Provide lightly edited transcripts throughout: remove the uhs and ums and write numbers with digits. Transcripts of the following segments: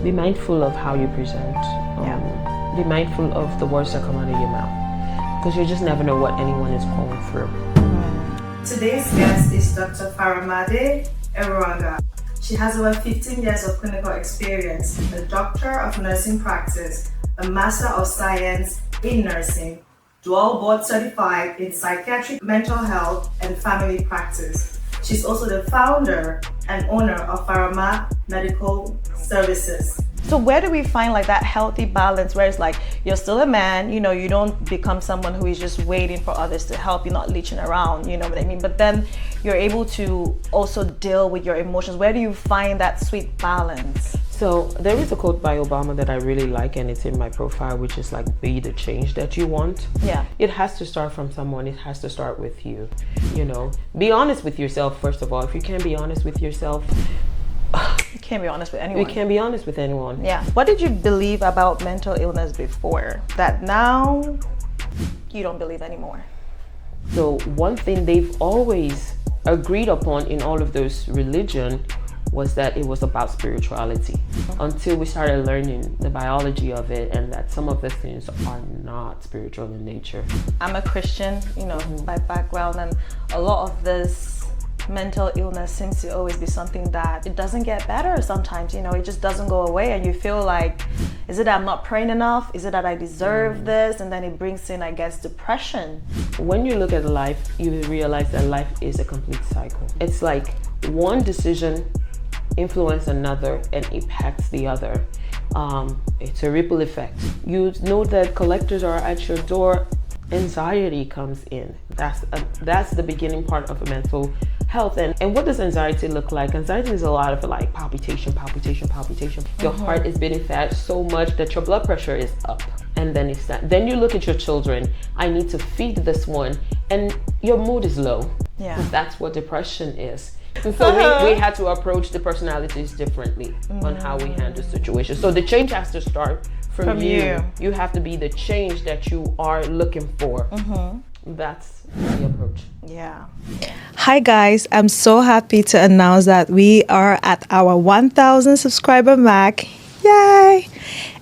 be mindful of how you present. Be mindful of the words that come out of your mouth, because you just never know what anyone is going through. Today's guest is Dr. Faramade Aranga. She has over 15 years of clinical experience, a doctor of nursing practice, a master of science in nursing, dual board certified in psychiatric, mental health, and family practice. She's also the founder and owner of Farama Medical Services. So where do we find like that healthy balance where it's like you're still a man, you don't become someone who is just waiting for others to help, you're not leeching around, you know what I mean? But then you're able to also deal with your emotions. Where do you find that sweet balance? So there is a quote by Obama that I really like, and it's in my profile, which is like, be the change that you want. Yeah. It has to start from someone. It has to start with you. Be honest with yourself, first of all. If you can't be honest with yourself, you can't be honest with anyone. You can't be honest with anyone. Yeah. What did you believe about mental illness before that now you don't believe anymore? So one thing they've always agreed upon in all of those religion was that it was about spirituality, until we started learning the biology of it, and that some of the things are not spiritual in nature. I'm a Christian, by background, and a lot of this mental illness seems to always be something that it doesn't get better sometimes, it just doesn't go away, and you feel like, is it that I'm not praying enough? Is it that I deserve this? And then it brings in, I guess, depression. When you look at life, you realize that life is a complete cycle. It's like one decision influence another and impacts the other. It's a ripple effect. You know that collectors are at your door. Anxiety comes in. That's the beginning part of a mental health. And what does anxiety look like? Anxiety is a lot of like palpitation. Your heart is beating fast so much that your blood pressure is up. And then it's that. Then you look at your children. I need to feed this one, and your mood is low. Yeah. That's what depression is. And so we had to approach the personalities differently on how we handle situations. So the change has to start from you. You have to be the change that you are looking for. That's the approach. Yeah. Hi guys, I'm so happy to announce that we are at our 1,000 subscriber mark. Yay!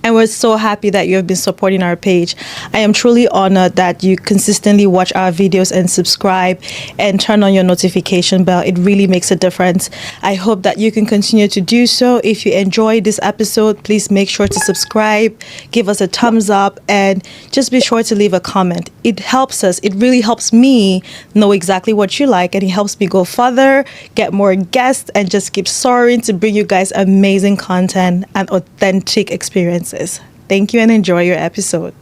And we're so happy that you have been supporting our page. I am truly honored that you consistently watch our videos and subscribe and turn on your notification bell. It really makes a difference. I hope that you can continue to do so. If you enjoyed this episode, please make sure to subscribe, give us a thumbs up, and just be sure to leave a comment. It helps us. It really helps me know exactly what you like, and it helps me go further, get more guests, and just keep soaring to bring you guys amazing content and authentic experiences. Thank you and enjoy your episode.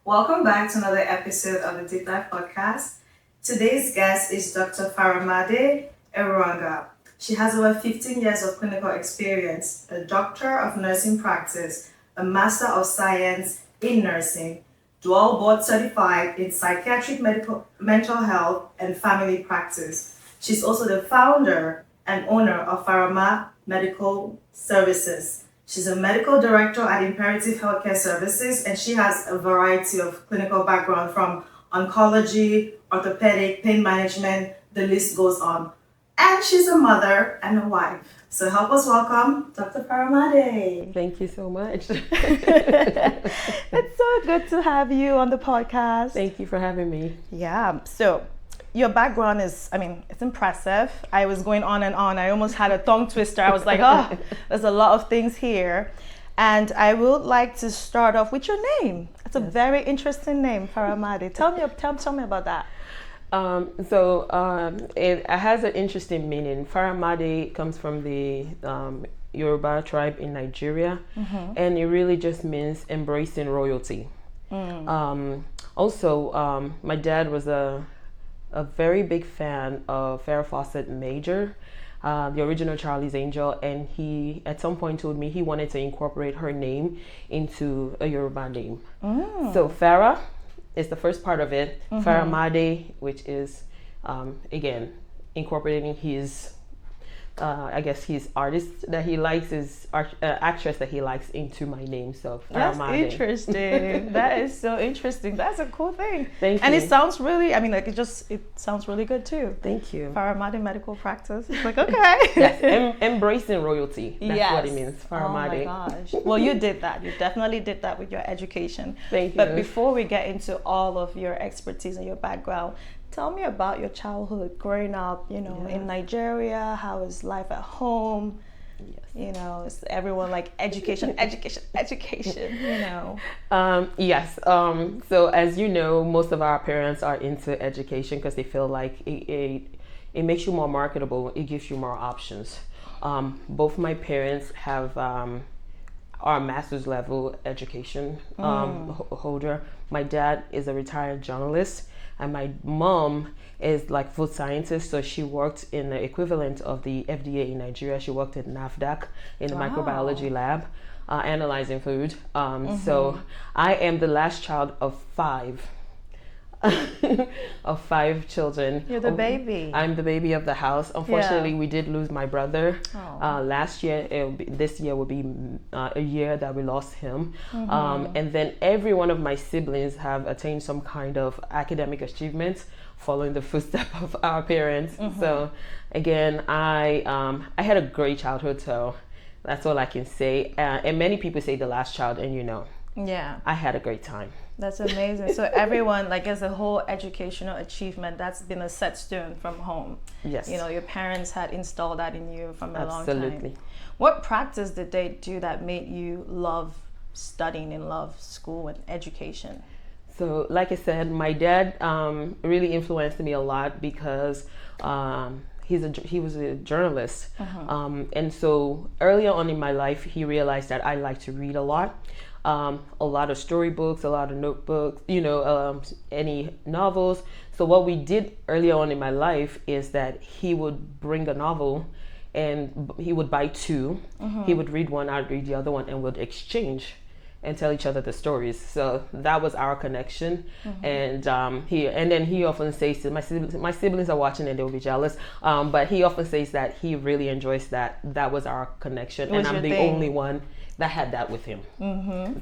Welcome back to another episode of the Deep Dive Podcast. Today's guest is Dr. Faramade Aranga. She has over 15 years of clinical experience, a doctor of nursing practice, a master of science in nursing, dual board certified in psychiatric, mental health, and family practice. She's also the founder and owner of Farama Medical Services. She's a medical director at Imperative Healthcare Services, and she has a variety of clinical background from oncology, orthopedic, pain management, the list goes on. And she's a mother and a wife. So help us welcome Dr. Faramade. Thank you so much. It's so good to have you on the podcast. Thank you for having me. Yeah, so your background is, it's impressive. I was going on and on. I almost had a tongue twister. I was like, there's a lot of things here. And I would like to start off with your name. It's a very interesting name, Faramade. Tell me about that. It has an interesting meaning. Faramade comes from the Yoruba tribe in Nigeria, and it really just means embracing royalty. Also, my dad was a very big fan of Farrah Fawcett Major, the original Charlie's Angel, and he at some point told me he wanted to incorporate her name into a Yoruba name. So Farah is the first part of it. Faramade, which is again incorporating his I guess his artist that he likes is actress that he likes into my name. So that's Faramade. interesting. That is so interesting. That's a cool thing. Thank you. And it sounds really, I mean, like it sounds really good too. Thank you. Faramade Medical Practice. It's like, okay. Yes, embracing royalty. That's what it means. Faramade. Oh my gosh. Well, you did that. You definitely did that with your education. Thank you. But before we get into all of your expertise and your background, tell me about your childhood growing up, you know, in Nigeria. How is life at home? Yes. You know, is everyone like education, you know? Yes. So as you know, most of our parents are into education because they feel like it makes you more marketable. It gives you more options. Both my parents have our master's level education holder. My dad is a retired journalist. And my mom is like food scientist, so she worked in the equivalent of the FDA in Nigeria. She worked at NAFDAC in the microbiology lab, analyzing food. So I am the last child of 5. Of 5 children. You're the baby. I'm the baby of the house. Unfortunately, we did lose my brother last year. This year will be a year that we lost him. And then every one of my siblings have attained some kind of academic achievement following the footsteps of our parents. So again, I had a great childhood, so that's all I can say. And many people say the last child, and you know, I had a great time. That's amazing. So everyone, like, as a whole educational achievement, that's been a set stone from home. Yes. You know, your parents had installed that in you from a long time. Absolutely. What practice did they do that made you love studying and love school and education? So, like I said, my dad really influenced me a lot because he was a journalist. And so earlier on in my life, he realized that I like to read a lot of storybooks, a lot of notebooks, you know, any novels. So what we did earlier on in my life is that he would bring a novel and he would buy 2. He would read one, I'd read the other one, and would exchange and tell each other the stories. So that was our connection. And then he often says to my siblings are watching and they'll be jealous, but he often says that he really enjoys that. That was our connection, and I'm the only one that had that with him.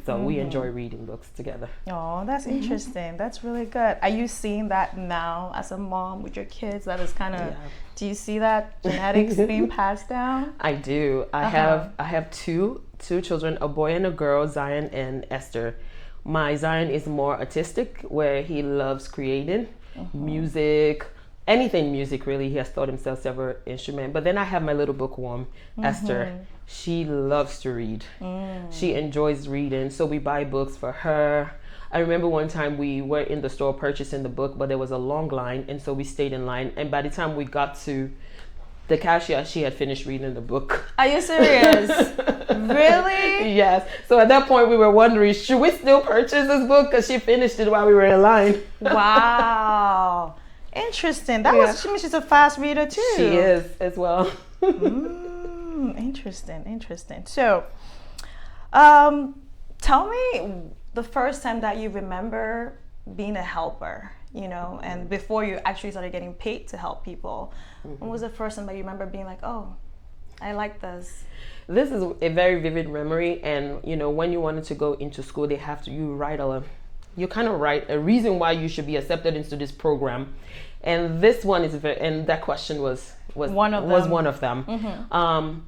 So we enjoy reading books together. Oh, that's interesting. That's really good. Are you seeing that now as a mom with your kids? That is kind of, do you see that genetics being passed down? I do. I have two children, a boy and a girl, Zion and Esther. My Zion is more artistic, where he loves creating music, anything music really. He has taught himself several instruments. But then I have my little bookworm, Esther. She loves to read. She enjoys reading, so we buy books for her. I remember one time we were in the store purchasing the book, but there was a long line, and so we stayed in line. And by the time we got to the cashier, she had finished reading the book. Are you serious? Really? Yes. So at that point, we were wondering, should we still purchase this book? Because she finished it while we were in line. Wow. Interesting. That was, she means she's a fast reader too. She is as well. Interesting. So, tell me the first time that you remember being a helper, you know, and before you actually started getting paid to help people. When was the first time that you remember being like, oh, I like this? This is a very vivid memory. And, you know, when you wanted to go into school, you kind of write a reason why you should be accepted into this program. And this one is and that question was one of them.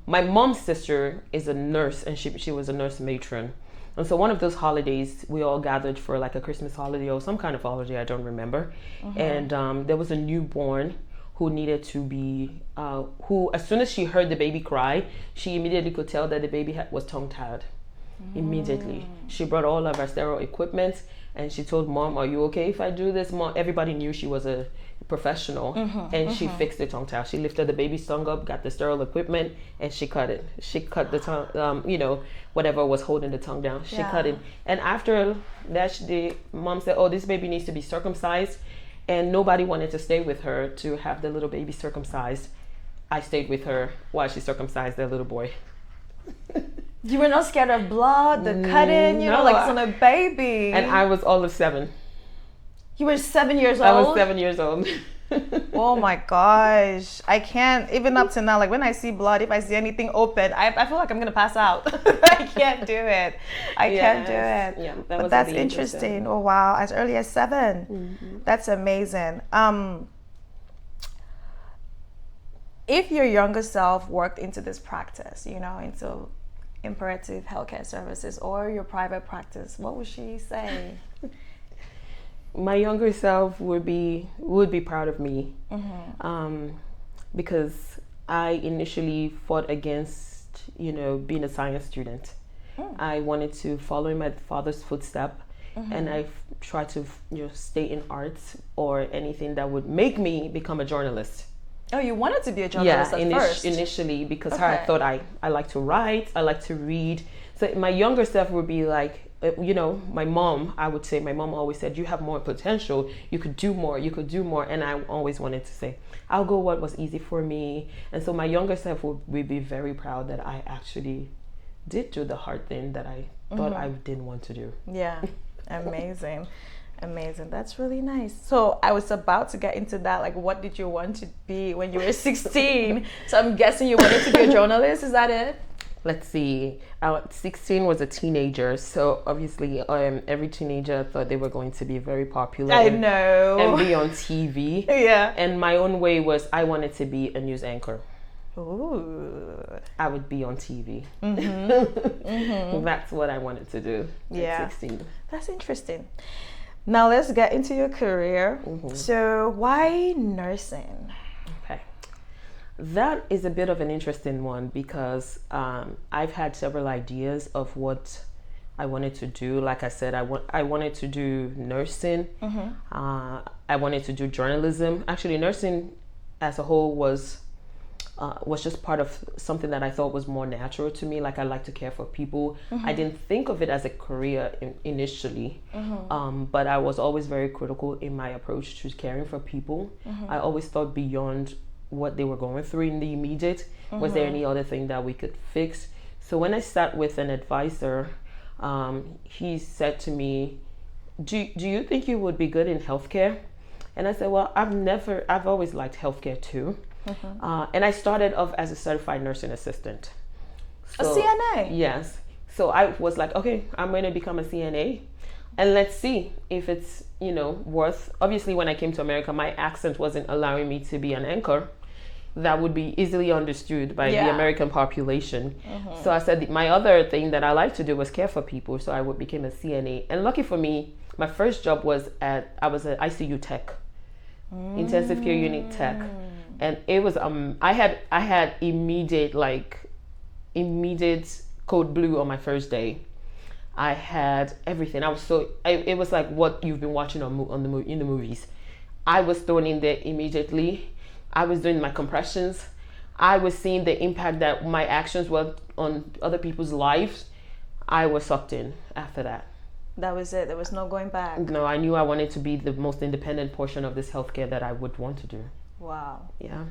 My mom's sister is a nurse, and she was a nurse matron. And so one of those holidays, we all gathered for like a Christmas holiday or some kind of holiday, I don't remember. And there was a newborn who needed to be, who as soon as she heard the baby cry, she immediately could tell that the baby was tongue-tied. Immediately. She brought all of our sterile equipment, and she told Mom, are you okay if I do this? Mom, everybody knew she was a professional, and she fixed the tongue tie. She lifted the baby's tongue up, got the sterile equipment, and she cut it. She cut the tongue, you know, whatever was holding the tongue down. She cut it. And after that, the mom said, oh, this baby needs to be circumcised. And nobody wanted to stay with her to have the little baby circumcised. I stayed with her while she circumcised their little boy. You were not scared of blood, the cutting, you know, like it's on a baby. And I was all of 7. You were 7 years old? I was 7 years old. Oh my gosh. I can't, even up to now, like when I see blood, if I see anything open, I feel like I'm going to pass out. I can't do it. I can't do it. Yeah, but that's interesting. Oh, wow. As early as 7. Mm-hmm. That's amazing. If your younger self worked into this practice, you know, into Imperative Healthcare Services or your private practice, what would she say? My younger self would be proud of me, because I initially fought against, you know, being a science student. I wanted to follow in my father's footstep, and I tried to, you know, stay in arts or anything that would make me become a journalist. Oh, you wanted to be a journalist at first? Initially, because I thought I like to write, I like to read. So my younger self would be like, you know, my mom always said, you have more potential, you could do more. And I always wanted to say, I'll go what was easy for me. And so my younger self would be very proud that I actually did do the hard thing that I thought I didn't want to do. Yeah, amazing. Amazing. That's really nice. So I was about to get into that. Like, what did you want to be when you were 16? So I'm guessing you wanted to be a journalist. Is that it? Let's see. 16 was a teenager. So obviously every teenager thought they were going to be very popular. I know. And be on TV. Yeah. And my own way was I wanted to be a news anchor. Ooh. I would be on TV. That's what I wanted to do at 16. That's interesting. Now let's get into your career. So why nursing? Okay. That is a bit of an interesting one because I've had several ideas of what I wanted to do. Like I said, I wanted to do nursing. I wanted to do journalism. Actually, nursing as a whole was just part of something that I thought was more natural to me. Like I like to care for people. I didn't think of it as a career initially, but I was always very critical in my approach to caring for people. I always thought beyond what they were going through in the immediate. Was there any other thing that we could fix? So when I sat with an advisor, he said to me, do you think you would be good in healthcare? And I said, well, I've always liked healthcare too. And I started off as a certified nursing assistant. So, a CNA? Yes. So I was like, okay, I'm going to become a CNA. And let's see if it's, you know, worth. Obviously, when I came to America, my accent wasn't allowing me to be an anchor that would be easily understood by the American population. So I said my other thing that I like to do was care for people. So I became a CNA. And lucky for me, my first job was I was an ICU tech, intensive care unit tech. And it was I had immediate code blue on my first day. I had everything. It was like what you've been watching in the movies. I was thrown in there immediately. I was doing my compressions. I was seeing the impact that my actions were on other people's lives. I was sucked in after that. That was it. There was no going back. No, I knew I wanted to be the most independent portion of this healthcare that I would want to do. Wow. Yeah.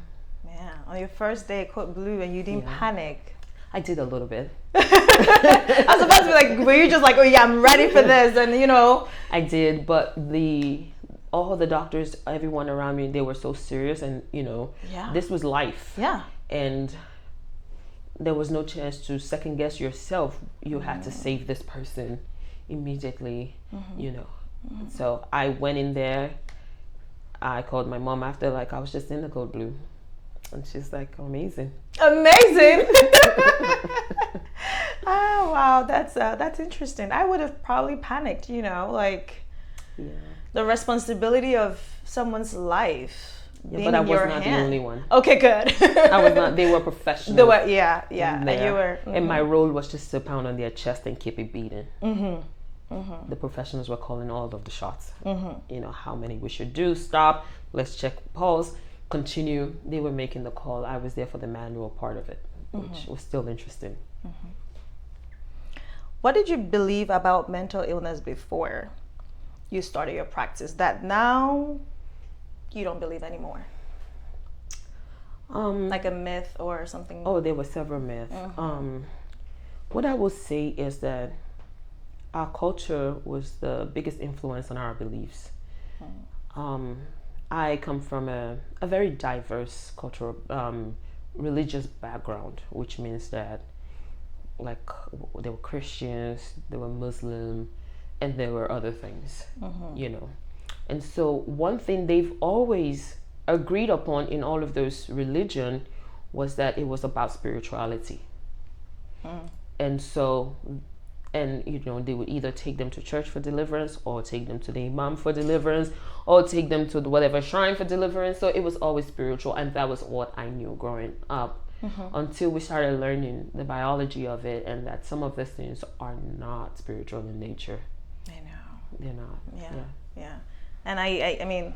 Man, on your first day, code blue, and you didn't panic. I did a little bit. I was about to be like, were you just like, oh yeah, I'm ready for this, and you know? I did, but all the doctors, everyone around me, they were so serious, and you know, this was life. Yeah. And there was no chance to second guess yourself. You had to save this person immediately, you know. So I went in there. I called my mom after, like, I was just in the code blue. And she's like, amazing. Amazing. Oh, wow. That's interesting. I would have probably panicked, you know, like the responsibility of someone's life. Yeah, but I was not the only one. Okay, good. I was not. They were professionals. They were, yeah. And you were. And my role was just to pound on their chest and keep it beating. The professionals were calling all of the shots. You know, how many we should do, stop, let's check pulse, continue. They were making the call. I was there for the manual part of it, which was still interesting. What did you believe about mental illness before you started your practice that now you don't believe anymore? Like a myth or something? Oh, there were several myths. What I will say is that our culture was the biggest influence on our beliefs. I come from a very diverse cultural, religious background, which means that like there were Christians, there were Muslim, and there were other things, you know. And so one thing they've always agreed upon in all of those religion was that it was about spirituality. And so, and you know, they would either take them to church for deliverance, or take them to the imam for deliverance, or take them to whatever shrine for deliverance. So it was always spiritual, and that was what I knew growing up. Until we started learning the biology of it, and that some of these things are not spiritual in nature. I know. They're not. Yeah. And I mean,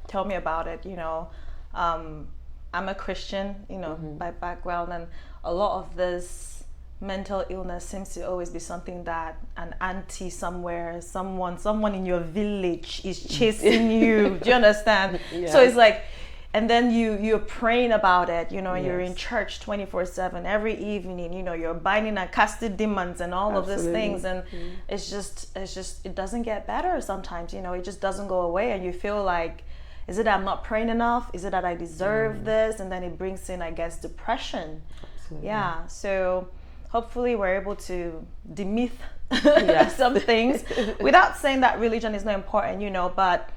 tell me about it. You know, I'm a Christian, you know, by background, and a lot of this mental illness seems to always be something that an auntie somewhere, someone in your village is chasing you. Do you understand? Yeah. So it's like, and then you're praying about it, you know, and you're in church 24/7 every evening, you know, you're binding and casting demons and all of these things, and it's just it doesn't get better sometimes, you know, it just doesn't go away, and you feel like, is it that I'm not praying enough? Is it that I deserve this? And then it brings in, I guess, depression. Absolutely. Yeah. So hopefully we're able to demyth some things without saying that religion is not important, you know, but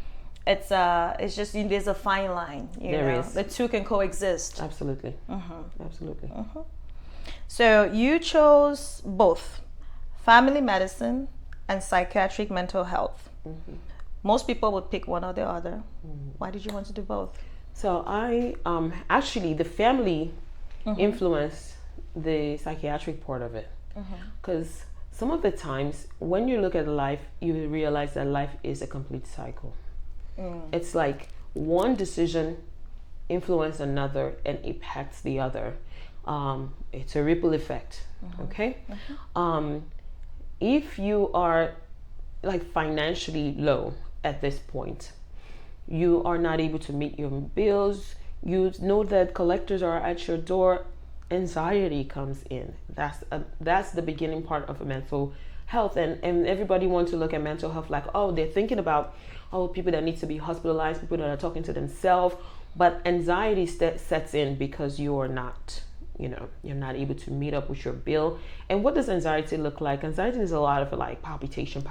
it's just, there's a fine line, you know. There is. The two can coexist. Absolutely. Absolutely. So you chose both family medicine and psychiatric mental health. Most people would pick one or the other. Why did you want to do both? So I actually, the family influenced the psychiatric part of it, because some of the times when you look at life, you realize that life is a complete cycle. It's like one decision influences another and impacts the other. It's a ripple effect. Okay. If you are like financially low at this point, you are not able to meet your bills, you know that collectors are at your door, anxiety comes in. That's the beginning part of a mental health, and everybody wants to look at mental health like, oh, they're thinking about people that need to be hospitalized, people that are talking to themselves, but anxiety sets in because you are not, you know, you're not able to meet up with your bill. And what does anxiety look like? Anxiety is a lot of like palpitation.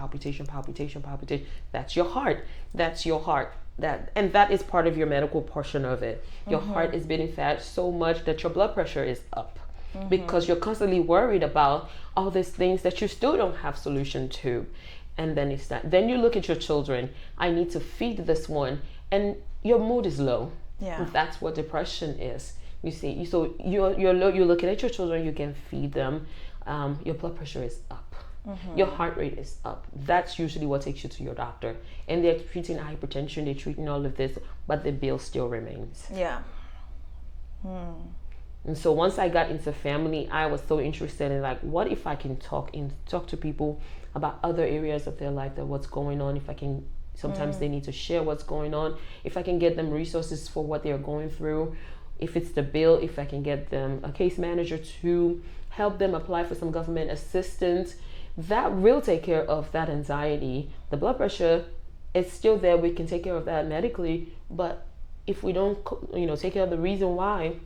That's your heart. That is part of your medical portion of it. Your heart is beating fast so much that your blood pressure is up, because you're constantly worried about all these things that you still don't have solution to. And then it's that. Then you look at your children. I need to feed this one, and your mood is low. Yeah, that's what depression is. You see, so you're low. You're looking at your children. You can feed them. Your blood pressure is up. Your heart rate is up. That's usually what takes you to your doctor, and they're treating hypertension. They're treating all of this, but the bill still remains. Yeah. And so once I got into family, I was so interested in like, what if I can talk to people about other areas of their life, that what's going on. If I can, sometimes they need to share what's going on. If I can get them resources for what they're going through. If it's the bill, if I can get them a case manager to help them apply for some government assistance, that will take care of that anxiety. The blood pressure, it's still there. We can take care of that medically, but if we don't, take care of the reason why,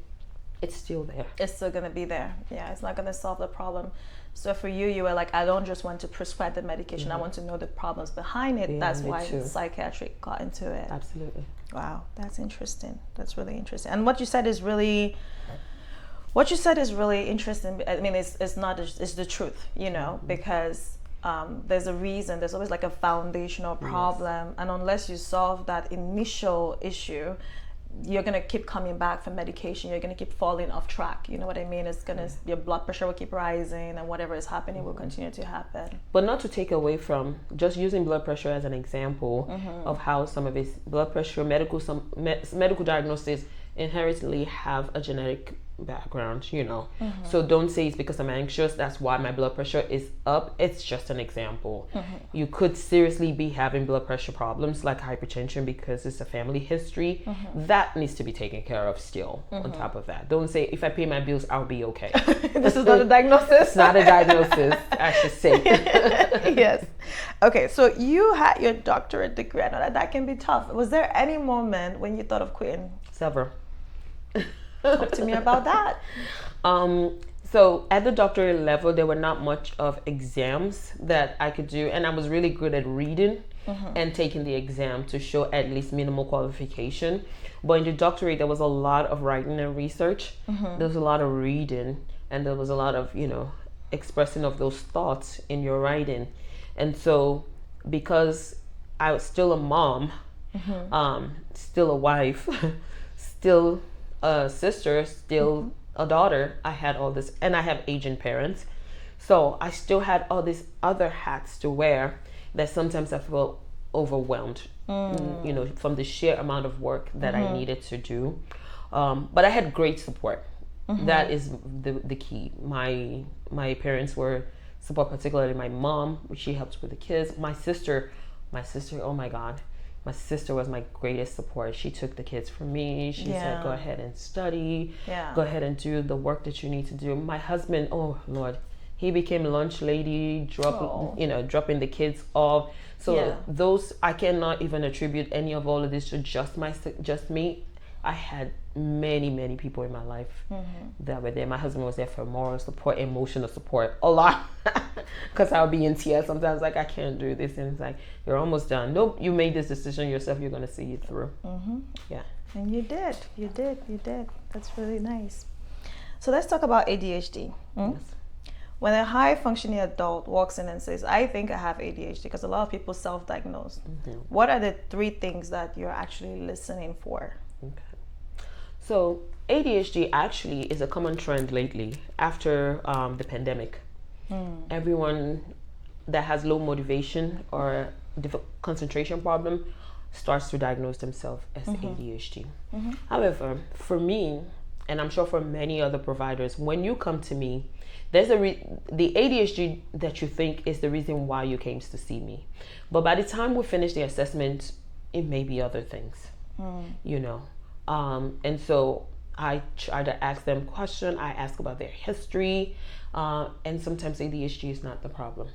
it's still there. It's still gonna be there. Yeah, it's not gonna solve the problem. So for you, you were like, I don't just want to prescribe the medication. I want to know the problems behind it. Yeah, that's why psychiatric got into it. Absolutely. Wow, that's interesting. That's really interesting. And what you said is really interesting. I mean, it's the truth, because there's a reason. There's always like a foundational problem, and unless you solve that initial issue, you're gonna keep coming back for medication. You're gonna keep falling off track. You know what I mean? It's gonna your blood pressure will keep rising, and whatever is happening will continue to happen. But not to take away from just using blood pressure as an example of how some of his blood pressure medical diagnoses inherently have a genetic background, you know. So don't say it's because I'm anxious, that's why my blood pressure is up. It's just an example. You could seriously be having blood pressure problems like hypertension because it's a family history. That needs to be taken care of still on top of that. Don't say if I pay my bills, I'll be okay. This is not a diagnosis. It's not a diagnosis, I should say. Yes. Okay, so you had your doctorate degree. I know that can be tough. Was there any moment when you thought of quitting? Several. Talk to me about that. So at the doctorate level, there were not much of exams that I could do, and I was really good at reading and taking the exam to show at least minimal qualification. But in the doctorate, there was a lot of writing and research. There was a lot of reading, and there was a lot of, you know, expressing of those thoughts in your writing. And so because I was still a mom, still a wife, still a sister, still a daughter, I had all this, and I have aging parents, so I still had all these other hats to wear that sometimes I felt overwhelmed, you know, from the sheer amount of work that I needed to do. But I had great support. That is the key. My parents were support, particularly my mom. She helped with the kids. My sister, oh my God, my sister was my greatest support. She took the kids from me. She said, go ahead and study. Go ahead and do the work that you need to do. My husband, oh Lord, he became lunch lady, dropping the kids off. So those, I cannot even attribute any of all of this to just me. I had many people in my life that were there. My husband was there for moral support, emotional support, a lot. Because I'll be in tears sometimes, like, I can't do this. And it's like, you're almost done. Nope, you made this decision yourself. You're going to see it through. Yeah. And you did. That's really nice. So let's talk about ADHD. Yes. When a high-functioning adult walks in and says, I think I have ADHD, because a lot of people self-diagnose, what are the 3 things that you're actually listening for? Okay. So ADHD actually is a common trend lately after the pandemic. Everyone that has low motivation or concentration problem starts to diagnose themselves as ADHD. However, for me, and I'm sure for many other providers, when you come to me, there's the ADHD that you think is the reason why you came to see me. But by the time we finish the assessment, it may be other things, you know. And so I try to ask them questions. I ask about their history. And sometimes ADHD is not the problem.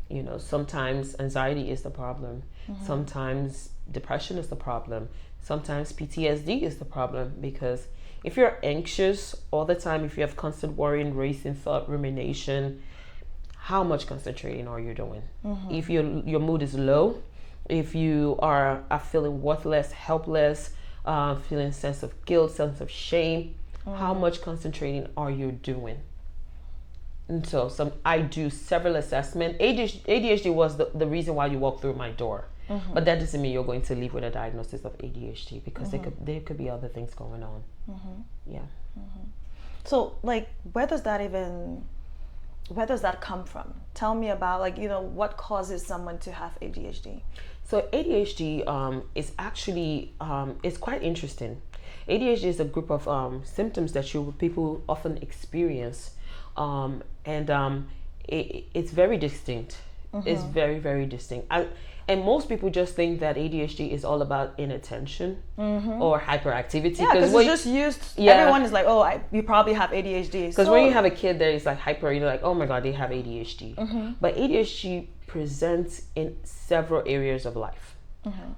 You know, sometimes anxiety is the problem. Sometimes depression is the problem. Sometimes PTSD is the problem, because if you're anxious all the time, if you have constant worrying, racing thought, rumination, how much concentrating are you doing? If your mood is low, if you are feeling worthless, helpless, feeling sense of guilt, sense of shame, how much concentrating are you doing? And so I do several assessments. ADHD was the reason why you walked through my door. But that doesn't mean you're going to leave with a diagnosis of ADHD, because there could be other things going on. Yeah. So, like, where does that come from? Tell me about, like, you know, what causes someone to have ADHD? So ADHD is actually it's quite interesting. ADHD is a group of symptoms that people often experience, and it's very distinct. It's very, very distinct. And most people just think that ADHD is all about inattention or hyperactivity. Yeah, because it's just used. Everyone is like, oh, you probably have ADHD. Because when you have a kid that is like hyper, you're like, oh my God, they have ADHD. But ADHD presents in several areas of life.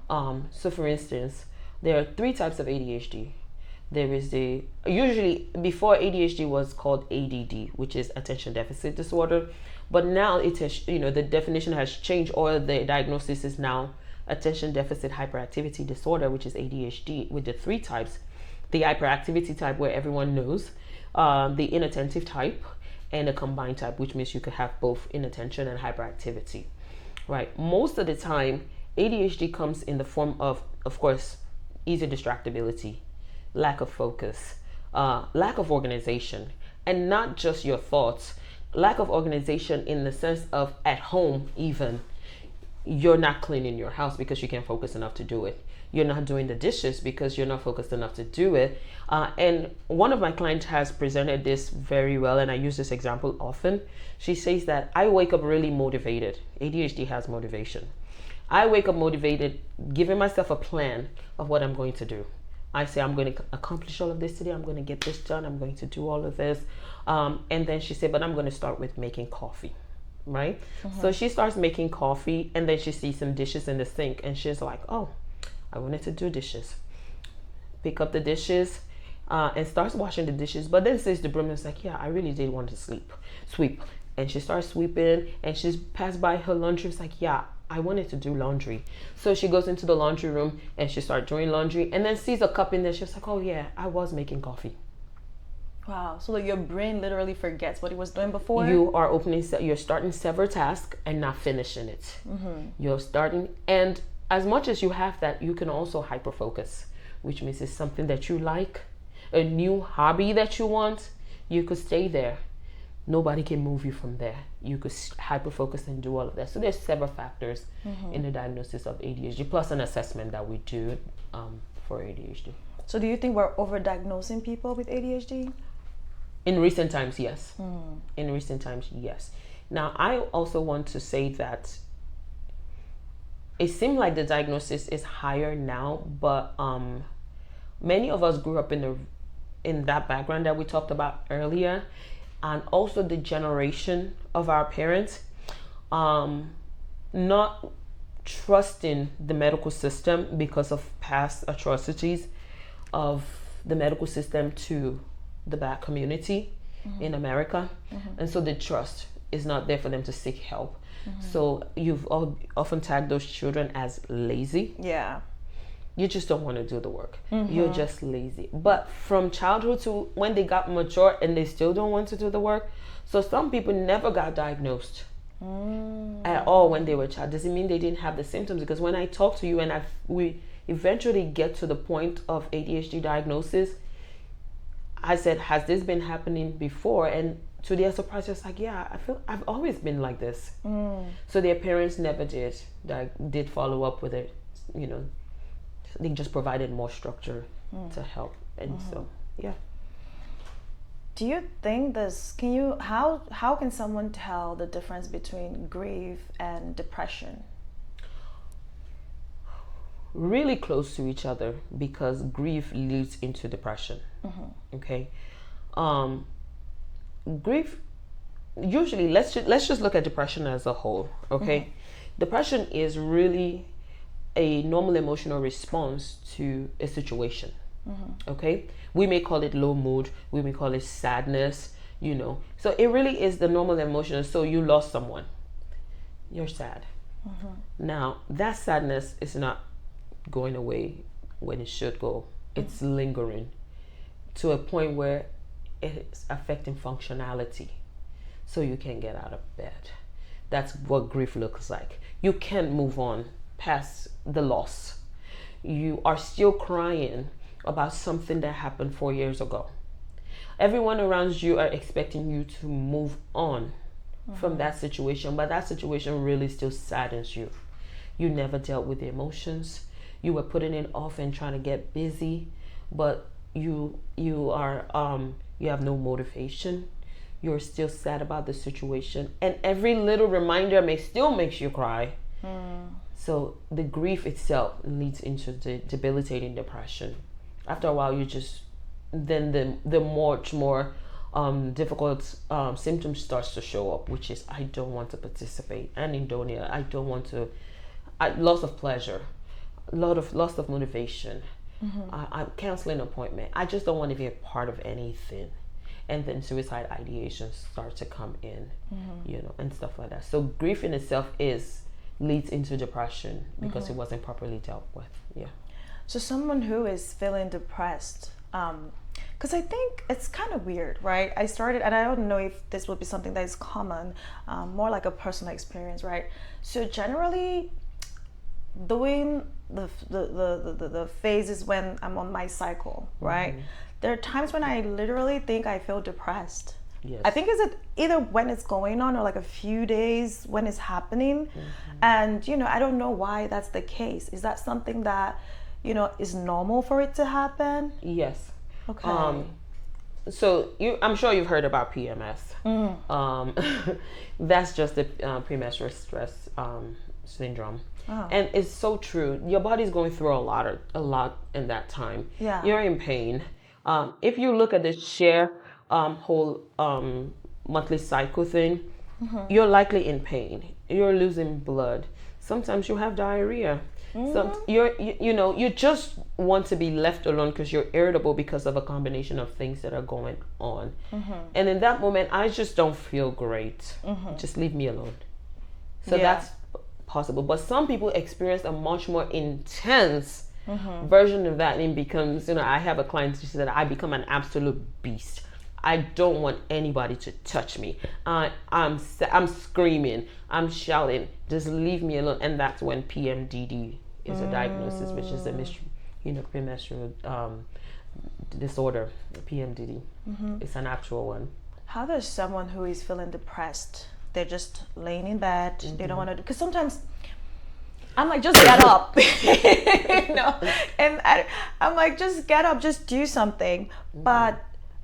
So for instance, there are 3 types of ADHD. There is usually before ADHD was called ADD, which is attention deficit disorder. But now it has, you know, the definition has changed, or the diagnosis is now attention deficit hyperactivity disorder, which is ADHD, with the 3 types. The hyperactivity type, where everyone knows, the inattentive type, and a combined type, which means you could have both inattention and hyperactivity, right? Most of the time, ADHD comes in the form of course, easy distractibility, lack of focus, lack of organization, and not just your thoughts. Lack of organization in the sense of at home even. you're not cleaning your house because you can't focus enough to do it. You're not doing the dishes because you're not focused enough to do it. And one of my clients has presented this very well, and I use this example often. She says that I wake up really motivated. ADHD has motivation. I wake up motivated, giving myself a plan of what I'm going to do. I say, I'm going to accomplish all of this today. I'm going to get this done. I'm going to do all of this. And then she said, but I'm going to start with making coffee. Right? So she starts making coffee, and then she sees some dishes in the sink, and she's like, oh, I wanted to do dishes. Pick up the dishes and starts washing the dishes, but then says the broom is like, yeah, I really did want to sweep. And she starts sweeping, and she's passed by her laundry. It's like, yeah, I wanted to do laundry. So she goes into the laundry room and she starts doing laundry, and then sees a cup in there. She's like, oh yeah, I was making coffee. Wow. So like your brain literally forgets what it was doing before? You're starting several tasks and not finishing it. You're starting, and as much as you have that, you can also hyper focus, which means it's something that you like, a new hobby that you want. You could stay there. Nobody can move you from there. You could hyper focus and do all of that. So there's several factors in the diagnosis of ADHD, plus an assessment that we do for ADHD. So do you think we're overdiagnosing people with ADHD? In recent times, yes. In recent times, yes. Now, I also want to say that it seems like the diagnosis is higher now, but many of us grew up in that background that we talked about earlier, and also the generation of our parents not trusting the medical system because of past atrocities of the medical system to the Black community in America. And so the trust is not there for them to seek help. So you've often tagged those children as lazy. Yeah. You just don't want to do the work. You're just lazy. But from childhood to when they got mature and they still don't want to do the work. So some people never got diagnosed at all when they were a child. Doesn't mean they didn't have the symptoms, because when I talk to you and we eventually get to the point of ADHD diagnosis, I said, has this been happening before? And to their surprise, it's like, yeah, I feel I've always been like this. So their parents never did follow up with it. You know, they just provided more structure to help. And so, yeah. Do you think how can someone tell the difference between grief and depression? Really close to each other, because grief leads into depression. Okay. Grief, usually, let's just look at depression as a whole. Okay. Depression is really a normal emotional response to a situation. Okay, we may call it low mood, we may call it sadness, you know. So it really is the normal emotion. So you lost someone, you're sad. Now that sadness is not going away when it should go. It's lingering to a point where it's affecting functionality, so you can't get out of bed. That's what grief looks like. You can't move on past the loss. You are still crying about something that happened 4 years ago. Everyone around you are expecting you to move on from that situation, but that situation really still saddens you. You never dealt with the emotions. You were putting it off and trying to get busy, but you have no motivation. You're still sad about the situation, and every little reminder still makes you cry. So the grief itself leads into the debilitating depression. After a while, then the much more difficult symptoms starts to show up, which is, I don't want to participate, anhedonia, I don't want to, loss of pleasure, loss of motivation, I'm canceling an appointment, I just don't want to be a part of anything. And then suicide ideations start to come in, you know, and stuff like that. So grief in itself leads into depression because it wasn't properly dealt with. Yeah. So someone who is feeling depressed, because I think it's kind of weird, right? I started, and I don't know if this would be something that is common, more like a personal experience, right? So generally, during the phases when I'm on my cycle, right? There are times when I literally think I feel depressed. Yes. I think is it either when it's going on or like a few days when it's happening. And I don't know why that's the case. Is that something that is normal for it to happen? Yes. Okay. So I'm sure you've heard about PMS. That's just the premenstrual stress syndrome. And it's so true. Your body's going through a lot in that time. Yeah. You're in pain. If you look at the share whole monthly cycle thing, you're likely in pain. You're losing blood. Sometimes you have diarrhea. You just want to be left alone because you're irritable because of a combination of things that are going on. And in that moment, I just don't feel great. Just leave me alone. So that's possible. But some people experience a much more intense version of that, and it becomes, I have a client who said, I become an absolute beast. I don't want anybody to touch me. I'm screaming, I'm shouting, just leave me alone. And that's when PMDD is a diagnosis, which is a premenstrual disorder. PMDD. It's an actual one. How does someone who is feeling depressed, they're just laying in bed, they don't want to, because sometimes I'm like, just get up, and I'm like, just get up, just do something. But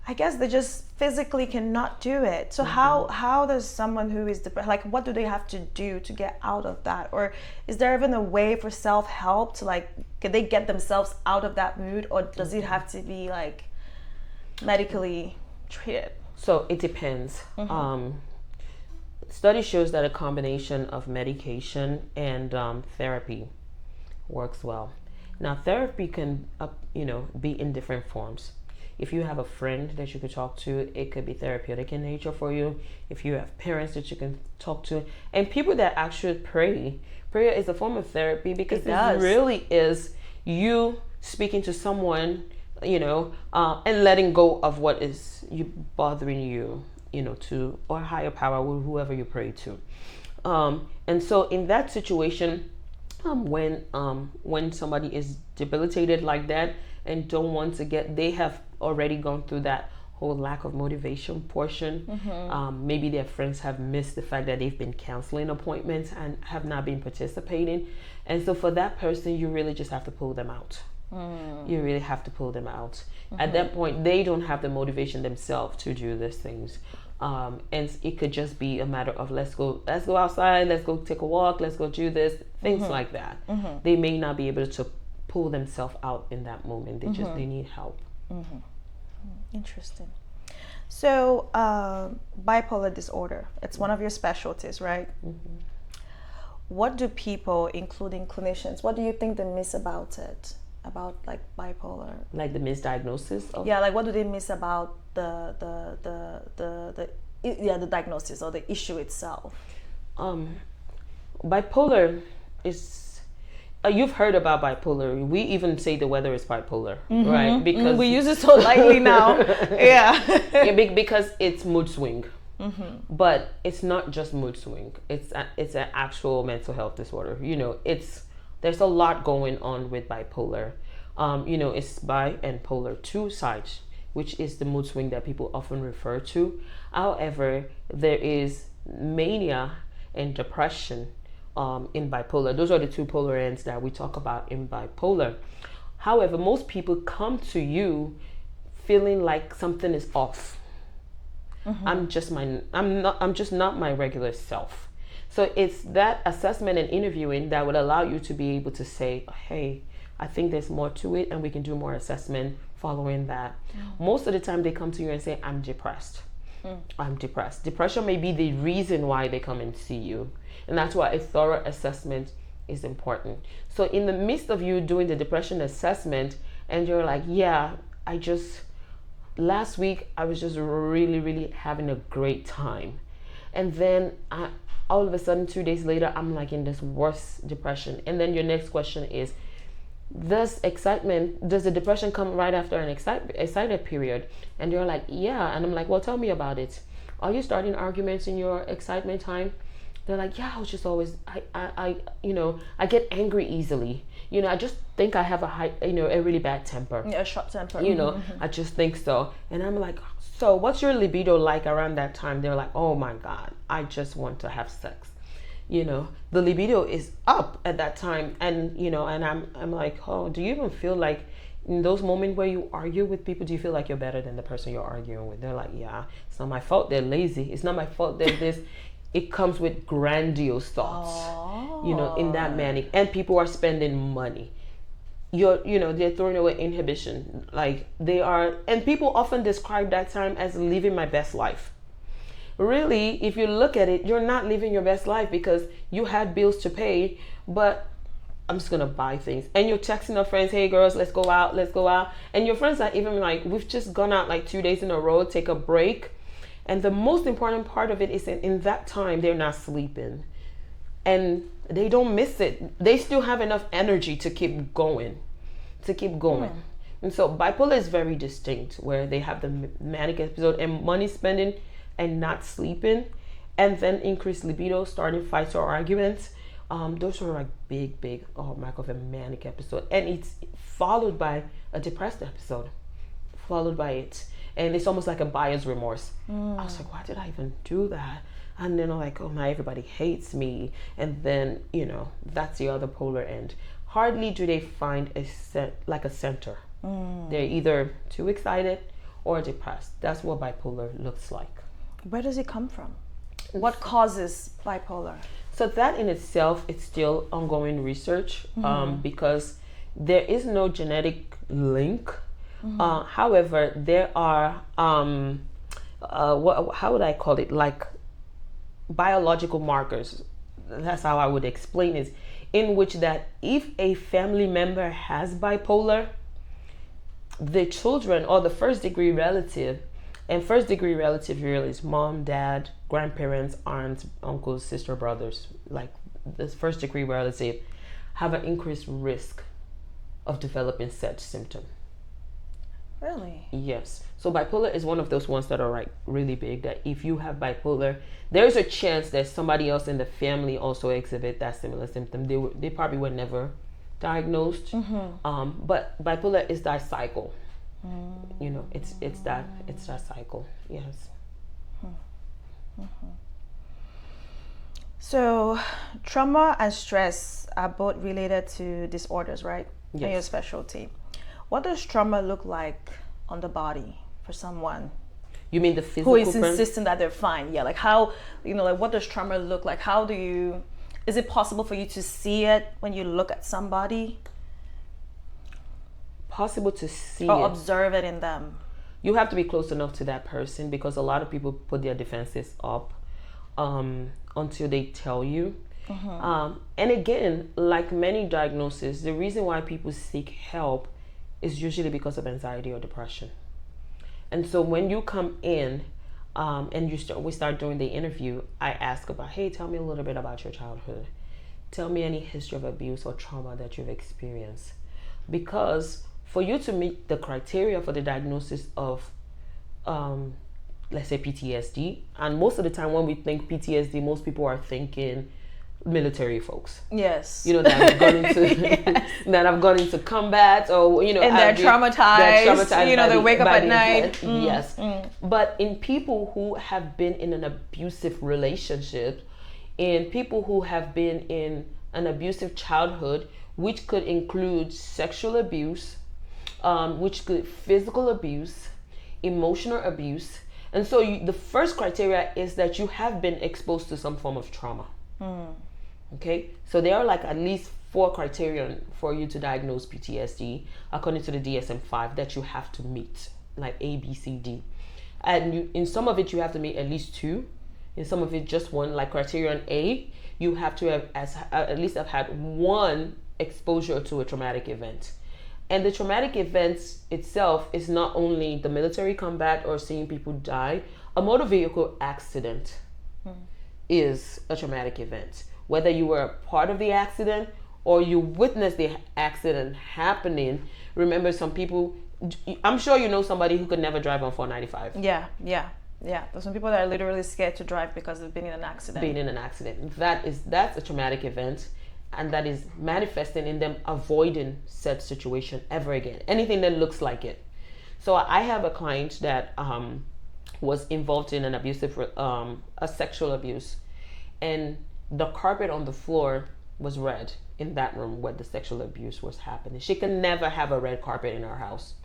I guess they just physically cannot do it. So how does someone who is depressed, like, what do they have to do to get out of that? Or is there even a way for self-help to, like, can they get themselves out of that mood, or does it have to be like medically treated? So it depends. Study shows that a combination of medication and therapy works well. Now, therapy can be in different forms. If you have a friend that you could talk to, it could be therapeutic in nature for you. If you have parents that you can talk to, and people that actually pray. Prayer is a form of therapy, because it really is you speaking to someone, and letting go of what is bothering you, to, or higher power, whoever you pray to. And so in that situation, when somebody is debilitated like that and don't want to they have already gone through that whole lack of motivation portion. Maybe their friends have missed the fact that they've been canceling appointments and have not been participating. And so for that person, you really just have to pull them out. You really have to pull them out. At that point, they don't have the motivation themselves to do these things. And it could just be a matter of let's go outside, let's go take a walk, let's go do this, things like that. They may not be able to pull themselves out in that moment. They need help. Interesting. So bipolar disorder, it's one of your specialties, right? What do people, including clinicians, what do you think they miss about it? About like bipolar, like the misdiagnosis of like what do they miss about the diagnosis or the issue itself? Bipolar is you've heard about bipolar. We even say the weather is bipolar, right? Because we use it so lightly now. Because it's mood swing. But it's not just mood swing. It's an actual mental health disorder. There's a lot going on with bipolar. It's bi and polar, two sides, which is the mood swing that people often refer to. However, there is mania and depression in bipolar. Those are the two polar ends that we talk about in bipolar. However, most people come to you feeling like something is off. I'm just not my regular self. So it's that assessment and interviewing that would allow you to be able to say, hey, I think there's more to it and we can do more assessment following that. Most of the time they come to you and say, I'm depressed. I'm depressed. Depression may be the reason why they come and see you. And that's why a thorough assessment is important. So in the midst of you doing the depression assessment and you're like, last week I was just really, really having a great time. And then all of a sudden 2 days later, I'm like in this worse depression. And then your next question is, does the depression come right after an excited period? And you're like, yeah. And I'm like, well, tell me about it. Are you starting arguments in your excitement time? They're like, yeah, I was just always, I get angry easily. I just think I have a really bad temper. Yeah, a short temper. I just think so. And I'm like, so what's your libido like around that time? They're like, oh my God, I just want to have sex. The libido is up at that time. And, and I'm like, oh, do you even feel like in those moments where you argue with people, do you feel like you're better than the person you're arguing with? They're like, yeah, it's not my fault they're lazy. It's not my fault they're this. It comes with grandiose thoughts, in that manic. And people are spending money. They're throwing away inhibition. Like they are, and people often describe that time as living my best life. Really, if you look at it, you're not living your best life because you had bills to pay, but I'm just gonna buy things. And you're texting your friends, hey girls, let's go out. And your friends are even like, we've just gone out like 2 days in a row, take a break. And the most important part of it is that in that time, they're not sleeping. And they don't miss it. They still have enough energy to keep going. And so bipolar is very distinct, where they have the manic episode and money spending and not sleeping, and then increased libido, starting fights or arguments. Those are like big hallmark of a manic episode. And it's followed by a depressed episode, followed by it. And it's almost like a buyer's remorse. I was like, why did I even do that? And then I'm like, oh my, everybody hates me. And then, that's the other polar end. Hardly do they find a center. They're either too excited or depressed. That's what bipolar looks like. Where does it come from? What causes bipolar? So that in itself, it's still ongoing research because there is no genetic link. However, there are, how would I call it? Like biological markers. That's how I would explain it. In which that if a family member has bipolar, the children or the first degree relative, and first degree relative really is mom, dad, grandparents, aunts, uncles, sister, brothers, like this first degree relative, have an increased risk of developing such symptom. Really? Yes. So bipolar is one of those ones that are like really big, that if you have bipolar, there's a chance that somebody else in the family also exhibit that similar symptom. They probably were never diagnosed. But bipolar is that cycle. It's that cycle. Yes. So trauma and stress are both related to disorders, right? Yes. In your specialty. What does trauma look like on the body for someone? You mean the physical? Who is insisting that they're fine? Yeah, like how, like what does trauma look like? Is it possible for you to see it when you look at somebody? Possible to see or it. Observe it in them. You have to be close enough to that person, because a lot of people put their defenses up until they tell you. And again, like many diagnoses, the reason why people seek help is usually because of anxiety or depression. And so when you come in and we start doing the interview, I ask about, hey, tell me a little bit about your childhood. Tell me any history of abuse or trauma that you've experienced. Because for you to meet the criteria for the diagnosis of, let's say PTSD, and most of the time when we think PTSD, most people are thinking military folks. Yes. That have gone into that have gone into combat, or and they're traumatized. They wake up at night. Yes. But in people who have been in an abusive relationship, in people who have been in an abusive childhood, which could include sexual abuse, which could physical abuse, emotional abuse, and so the first criteria is that you have been exposed to some form of trauma. Okay, so there are like at least 4 criteria for you to diagnose PTSD according to the DSM-5 that you have to meet, like A, B, C, D. And in some of it you have to meet at least 2, in some of it just 1. Like criterion A, you have to have at least have had 1 exposure to a traumatic event. And the traumatic event itself is not only the military combat or seeing people die. A motor vehicle accident is a traumatic event. Whether you were a part of the accident or you witnessed the accident happening. Remember, some people, I'm sure you know somebody who could never drive on 495. Yeah. Yeah, there's some people that are literally scared to drive because they've been in an accident. Being in an accident. That's a traumatic event, and that is manifesting in them avoiding said situation ever again. Anything that looks like it. So I have a client that was involved in an abusive, a sexual abuse, and the carpet on the floor was red in that room where the sexual abuse was happening. She can never have a red carpet in her house,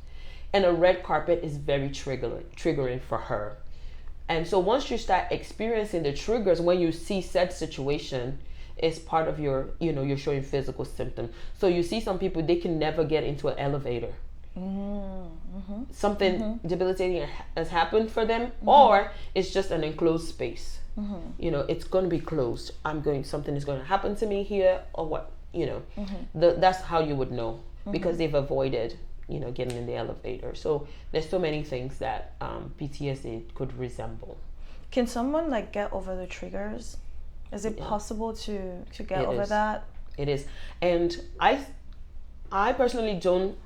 and a red carpet is very triggering for her. And so once you start experiencing the triggers when you see said situation, it's part of your, you're showing physical symptoms. So you see some people, they can never get into an elevator. Mm-hmm. Something debilitating has happened for them, or it's just an enclosed space. It's going to be closed. Something is going to happen to me here, or what, that's how you would know, because they've avoided, getting in the elevator. So there's so many things that PTSD could resemble. Can someone like get over the triggers? Is it possible to get over that? It is. And I personally don't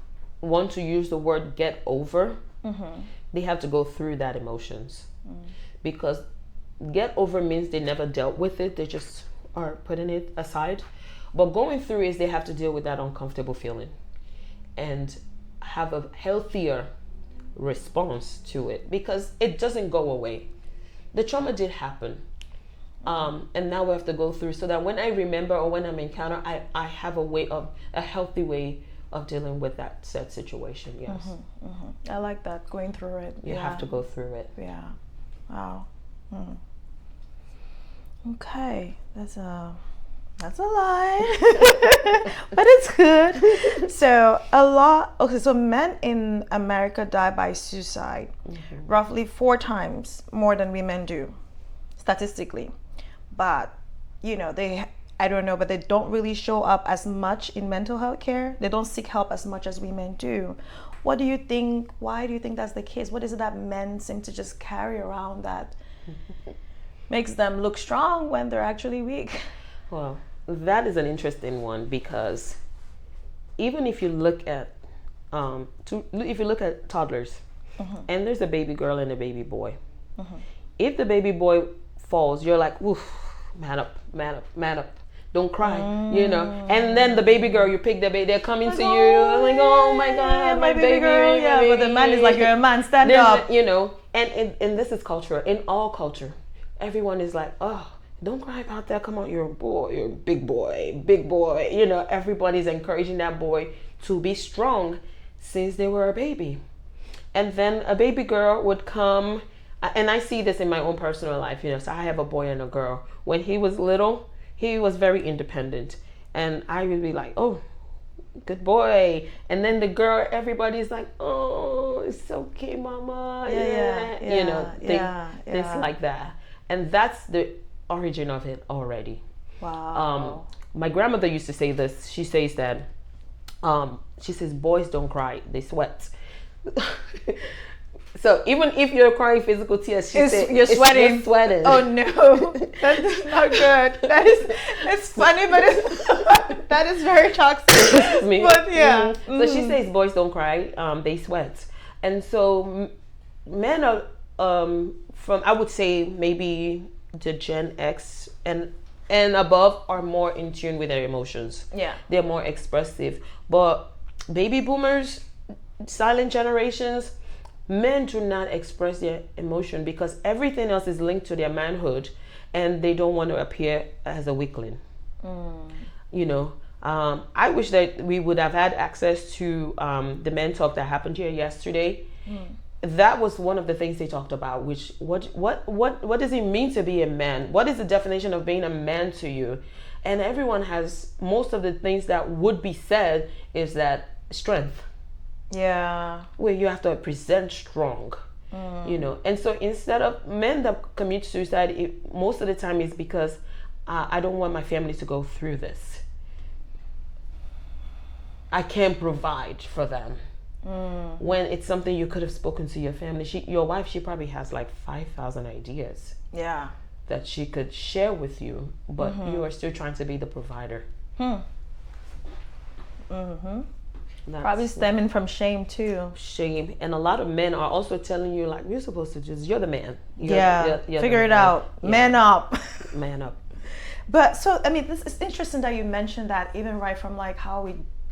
want to use the word get over. They have to go through that emotions, because get over means they never dealt with it. They just are putting it aside. But going through is they have to deal with that uncomfortable feeling and have a healthier response to it, because it doesn't go away. The trauma did happen. And now we have to go through, so that when I remember or when I'm encounter, I have a healthy way of dealing with that said situation. Yes. I like that, going through it. You have to go through it. Yeah. Wow. Okay, that's a lie, but it's good. So so men in America die by suicide roughly 4 times more than women do, statistically. But I don't know, but they don't really show up as much in mental health care. They don't seek help as much as women do. What do you think? Why do you think that's the case? What is it that men seem to just carry around that makes them look strong when they're actually weak? Well, that is an interesting one, because even if you look at toddlers, and there's a baby girl and a baby boy. If the baby boy falls, you're like, "Oof, man up, man up, man up. Don't cry," And then the baby girl, you pick the baby, they're coming to you, like, "Oh my God, my baby girl." Yeah, but the man is like, "You're a man, stand up." And this is culture. In all culture, everyone is like, "Oh, don't cry about that. Come on, you're a boy, you're a big boy, big boy." Everybody's encouraging that boy to be strong since they were a baby. And then a baby girl would come, and I see this in my own personal life, so I have a boy and a girl. When he was little, he was very independent, and I would be like, "Oh, good boy." And then the girl, everybody's like, "Oh, it's okay, mama." Things like that. And that's the origin of it already. Wow. My grandmother used to say this. She says that, she says, "Boys don't cry, they sweat." So even if you're crying physical tears, you're sweating. Oh no, that's not good. It's funny, but that is very toxic. But yeah. So she says boys don't cry, they sweat. And so men are from, I would say, maybe the Gen X and above are more in tune with their emotions. Yeah, they're more expressive. But baby boomers, silent generations, men do not express their emotion because everything else is linked to their manhood, and they don't want to appear as a weakling. I wish that we would have had access to the men talk that happened here yesterday. That was one of the things they talked about, which what does it mean to be a man? What is the definition of being a man to you? And everyone has, most of the things that would be said is that strength. Yeah. Where you have to present strong, And so instead of men that commit suicide, most of the time it's because I don't want my family to go through this. I can't provide for them. When it's something you could have spoken to your family. Your wife, she probably has like 5,000 ideas. Yeah. That she could share with you, but you are still trying to be the provider. Probably stemming from shame too. Shame. And a lot of men are also telling you, like, you're supposed to you're the man. You're Figure the it man. out. Yeah. Man up. Man up. But so, I mean, this is interesting that you mentioned that, even right from like how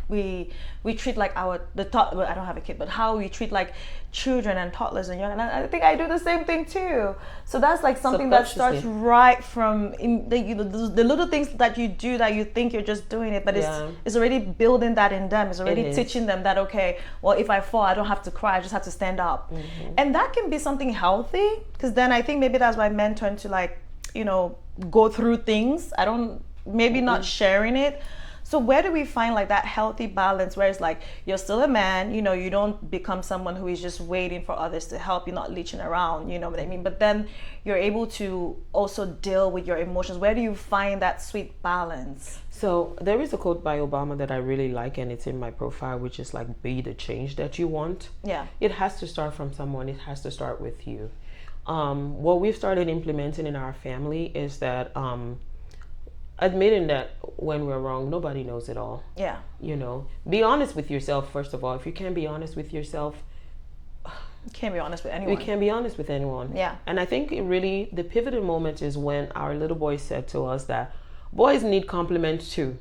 we treat like well, I don't have a kid, but how we treat like children and toddlers and young, and I think I do the same thing too. So that's like something that starts right from the little things that you do that you think you're just doing it, but it's already building that in them. It's already teaching them that, okay, well, if I fall, I don't have to cry, I just have to stand up. And that can be something healthy, because then I think maybe that's why men turn to, like, you know, go through things. Not sharing it. So where do we find like that healthy balance where it's like you're still a man, you know, you don't become someone who is just waiting for others to help, you're not leeching around, you know what I mean? But then you're able to also deal with your emotions. Where do you find that sweet balance? So there is a quote by Obama that I really like, and it's in my profile, which is like, be the change that you want. Yeah. It has to start from someone. It has to start with you. What we've started implementing in our family is that admitting that when we're wrong, nobody knows it all. Yeah. You know, be honest with yourself, first of all. If you can't be honest with yourself, you can't be honest with anyone. You can't be honest with anyone. Yeah. And I think the pivotal moment is when our little boy said to us that boys need compliments too.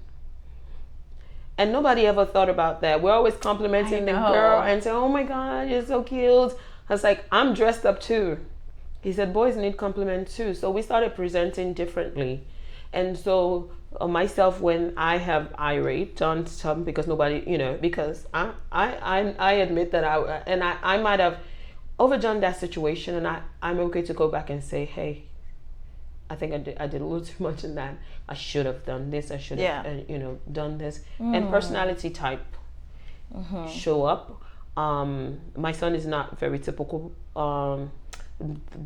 And nobody ever thought about that. We're always complimenting the girl and say, oh my God, you're so cute. I was like, I'm dressed up too. He said, boys need compliments too. So we started presenting differently. And so myself, when I have irate on something, because nobody, you know, because I admit that I might have overdone that situation, and I'm okay to go back and say, hey, I think I did a little too much in that. I should have done this. I should have, done this. And personality type show up. My son is not very typical.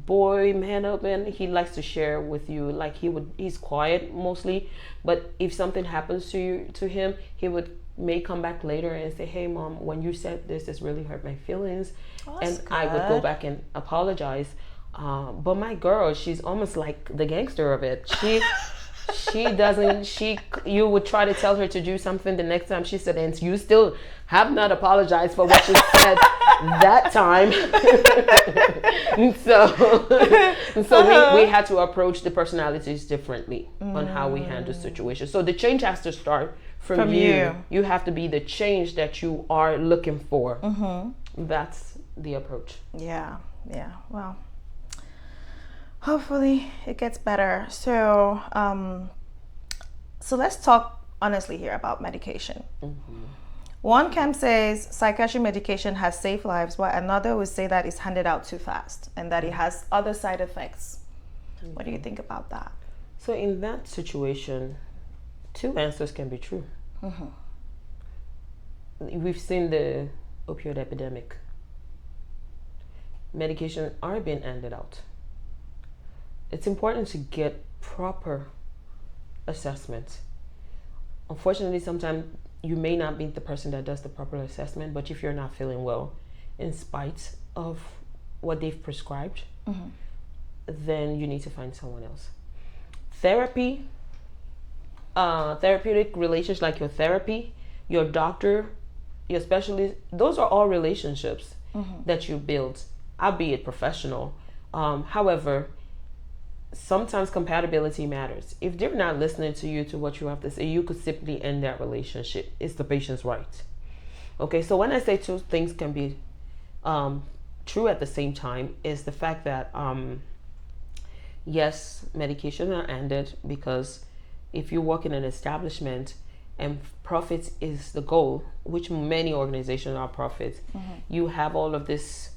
Boy, man up, and he likes to share with you. Like he's quiet mostly, but if something happens to him, he may come back later and say, hey mom, when you said this really hurt my feelings. And good. I would go back and apologize. But my girl, she's almost like the gangster of it. You would try to tell her to do something, the next time she said, and you still have not apologized for what you said that time. So we had to approach the personalities differently on how we handle situations. So the change has to start from you. You have to be the change that you are looking for. That's the approach. Yeah. Well, hopefully it gets better. So let's talk honestly here about medication. One camp says psychiatric medication has saved lives, while another would say that it's handed out too fast and that it has other side effects. What do you think about that? So in that situation, two answers can be true. We've seen the opioid epidemic. Medications are being handed out. It's important to get proper assessment. Unfortunately, sometimes you may not be the person that does the proper assessment, but if you're not feeling well, in spite of what they've prescribed, then you need to find someone else. Therapy, therapeutic relationships like your therapy, your doctor, your specialist, those are all relationships that you build, albeit professional. However, sometimes compatibility matters. If they're not listening to you, to what you have to say, you could simply end that relationship. It's the patient's right. Okay, so when I say two things can be true at the same time, is the fact that yes, medications are ended, because if you work in an establishment and profits is the goal, which many organizations are profits, you have all of this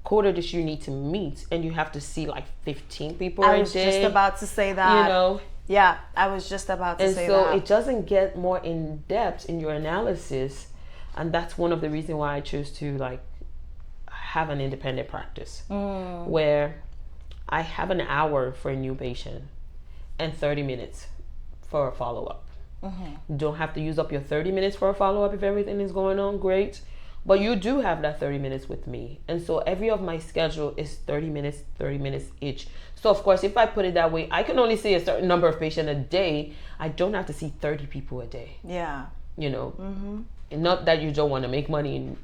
quota that you need to meet, and you have to see like 15 people a day. I was just about to say that. You know? Yeah, I was just about to say that. And so it doesn't get more in depth in your analysis, and that's one of the reasons why I choose to like have an independent practice, where I have an hour for a new patient and 30 minutes for a follow-up. You don't have to use up your 30 minutes for a follow-up if everything is going on great. But you do have that 30 minutes with me. And so every of my schedule is 30 minutes each. So of course, if I put it that way, I can only see a certain number of patients a day. I don't have to see 30 people a day. Yeah. You know, And not that you don't want to make money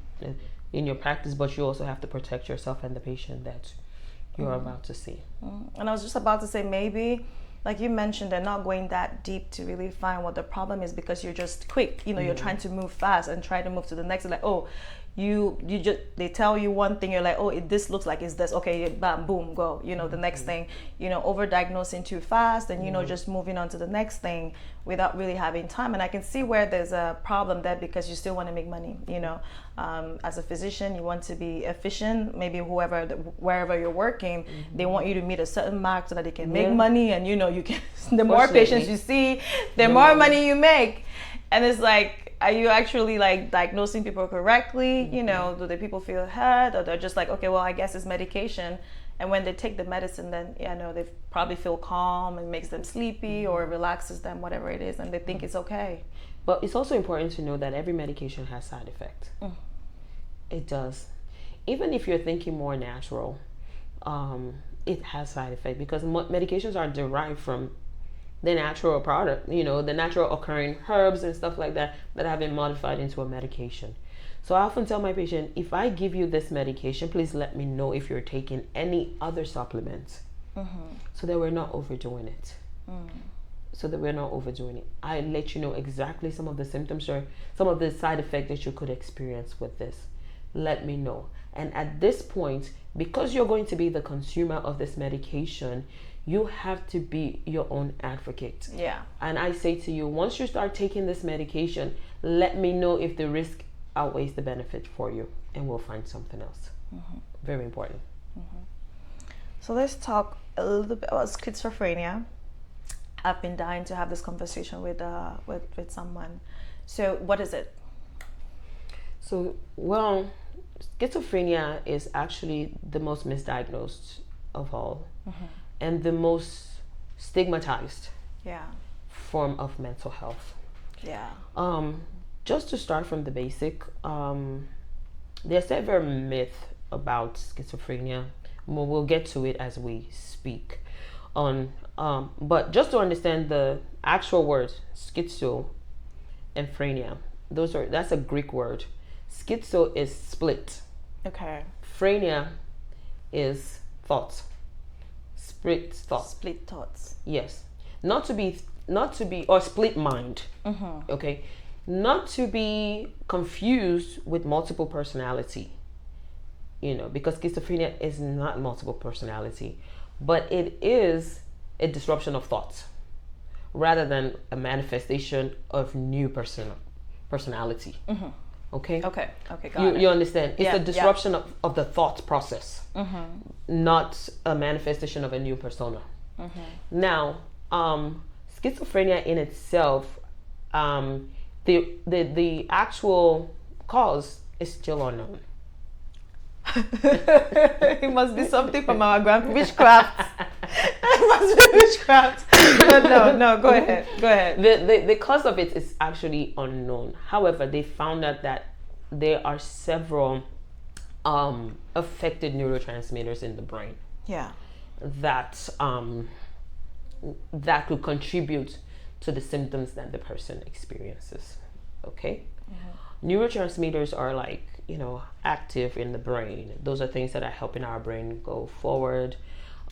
in your practice, but you also have to protect yourself and the patient that you're about to see. And I was just about to say, maybe, like you mentioned, they're not going that deep to really find what the problem is, because you're just quick. You're trying to move fast and try to move to the next. Like, oh, you just, they tell you one thing, you're like, oh, this looks like it's this. Okay, bam, boom, go. The next thing. Overdiagnosing too fast, and just moving on to the next thing without really having time. And I can see where there's a problem there, because you still want to make money. As a physician, you want to be efficient. Maybe wherever you're working, they want you to meet a certain mark so that they can make money. And you can. The more patients you see, the more money you make. And it's like, are you actually like diagnosing people correctly? Do the people feel hurt, or they're just like, okay, well, I guess it's medication. And when they take the medicine, then they probably feel calm and makes them sleepy or relaxes them, whatever it is, and they think it's okay. But it's also important to know that every medication has side effects. It does. Even if you're thinking more natural, it has side effects, because medications are derived from the natural product, the natural occurring herbs and stuff like that have been modified into a medication. So I often tell my patient, if I give you this medication, please let me know if you're taking any other supplements, so that we're not overdoing it. I let you know exactly some of the symptoms or some of the side effects that you could experience with this. Let me know. And at this point, because you're going to be the consumer of this medication, you have to be your own advocate. Yeah. And I say to you, once you start taking this medication, let me know if the risk outweighs the benefit for you, and we'll find something else. Very important. So let's talk a little bit about schizophrenia. I've been dying to have this conversation with someone. So what is it? So, well, schizophrenia is actually the most misdiagnosed of all, and the most stigmatized form of mental health. Just to start from the basic, there's several myths about schizophrenia. We'll get to it as we speak on, but just to understand the actual word schizo and phrenia, that's a Greek word. Schizo is split. Okay. Phrenia is thoughts. Split thoughts. Split thoughts. Yes. Not to be, or split mind. Okay. Not to be confused with multiple personality. Because schizophrenia is not multiple personality, but it is a disruption of thoughts rather than a manifestation of new personality. Okay, got it. You understand? It's a disruption of the thought process, not a manifestation of a new persona. Now, schizophrenia in itself, the actual cause is still unknown. It must be something from our witchcraft. It must be witchcraft. But no, go ahead. The cause of it is actually unknown. However, they found out that there are several affected neurotransmitters in the brain. Yeah. That could contribute to the symptoms that the person experiences. Okay. Neurotransmitters are like, active in the brain. Those are things that are helping our brain go forward,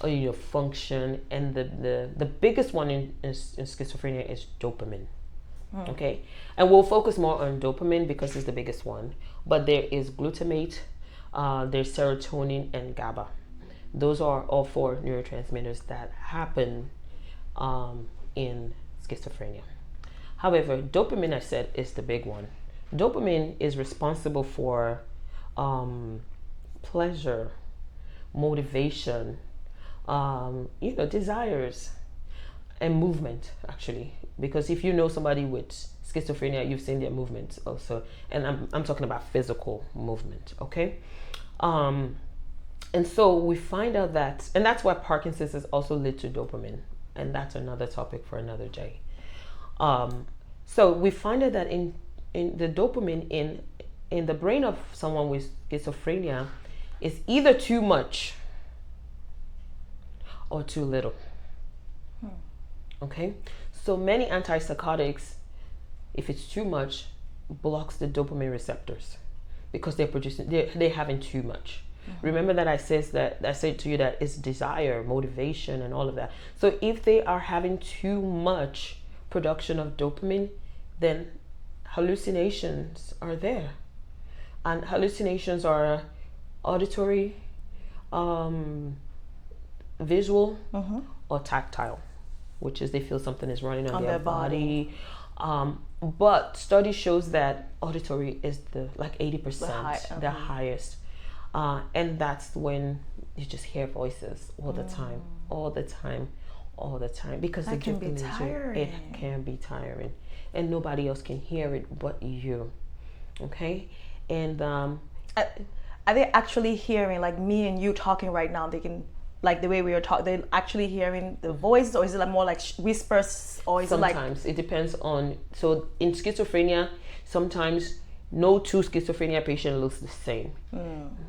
or, function. And the biggest one in schizophrenia is dopamine. Okay. And we'll focus more on dopamine because it's the biggest one. But there is glutamate, there's serotonin, and GABA. Those are all four neurotransmitters that happen in schizophrenia. However, dopamine, I said, is the big one. Dopamine is responsible for pleasure, motivation, desires, and movement, actually. Because if you know somebody with schizophrenia, you've seen their movements also. And I'm talking about physical movement, okay? And so we find out that, and that's why Parkinson's is also linked to dopamine. And that's another topic for another day. So we find out that in the dopamine in the brain of someone with schizophrenia is either too much or too little. Okay, so many antipsychotics, if it's too much, blocks the dopamine receptors because they're having too much. Remember that I said to you that it's desire, motivation, and all of that. So if they are having too much production of dopamine, then hallucinations are there. And hallucinations are auditory, visual, or tactile, which is they feel something is running on their body. But study shows that auditory is the 80%, the highest. And that's when you just hear voices all the time, because that can be tiring. It can be tiring, and nobody else can hear it but you. Okay, and are they actually hearing, like me and you talking right now? They can, like the way we are talking, they're actually hearing the voice, or is it like more like whispers, or is sometimes it depends on. So in schizophrenia, sometimes no two schizophrenia patient looks the same.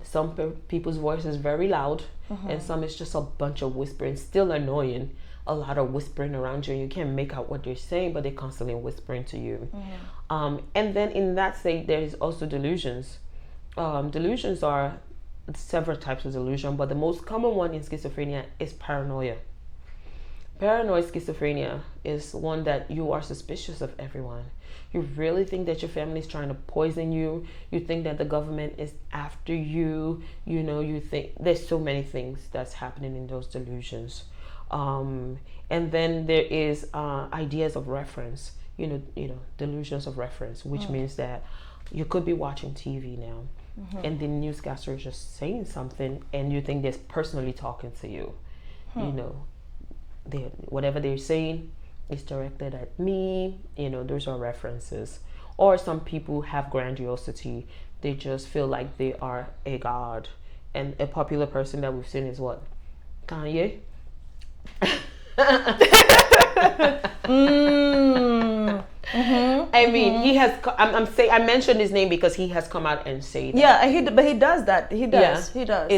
Some people's voice is very loud, and some is just a bunch of whispering, still annoying. A lot of whispering around you, and you can't make out what they're saying, but they're constantly whispering to you. And then in that state, there is also delusions. Delusions are several types of delusion, but the most common one in schizophrenia is paranoia. Paranoid schizophrenia is one that you are suspicious of everyone. You really think that your family is trying to poison you. You think that the government is after you. You know, you think there's so many things that's happening in those delusions. And then there is ideas of reference. You know, delusions of reference, which means that you could be watching TV now, and the newscaster is just saying something, and you think they're personally talking to you. You know, whatever they're saying is directed at me. You know, those are references. Or some people have grandiosity. They just feel like they are a god. And a popular person that we've seen is what? Kanye. I mean, he has. I mentioned his name because he has come out and said. Yeah, but he does that. He does. He does.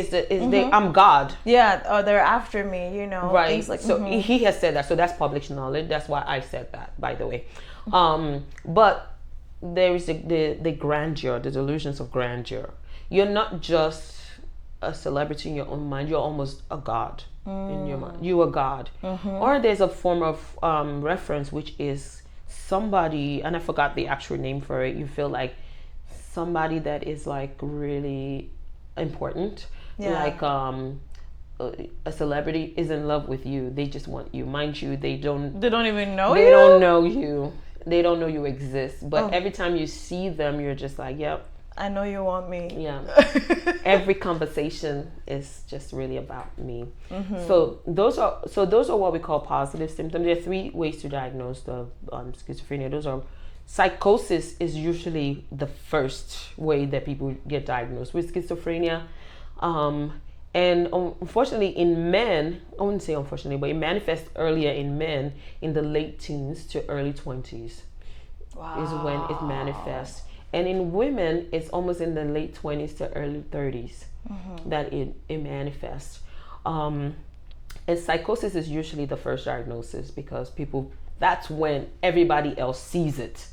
I'm God. Yeah, or they're after me. You know, right? Things like, so he has said that. So that's public knowledge. That's why I said that, by the way. But there is the grandeur, the delusions of grandeur. You're not just a celebrity in your own mind. You're almost a god in your mind. You are God. Or there's a form of reference, which is somebody, and I forgot the actual name for it. You feel like somebody that is like really important, like a celebrity is in love with you. They just want you. Mind you, they don't even know you. They don't know you. They don't know you exist. But every time you see them, you're just like, yep, I know you want me. Yeah. Every conversation is just really about me. So those are what we call positive symptoms. There are 3 ways to diagnose the schizophrenia. Those are psychosis is usually the first way that people get diagnosed with schizophrenia. And unfortunately in men, I wouldn't say unfortunately, but it manifests earlier in men in the late teens to early 20s. Wow. Is when it manifests. And in women, it's almost in the late 20s to early 30s that it manifests. And psychosis is usually the first diagnosis because that's when everybody else sees it.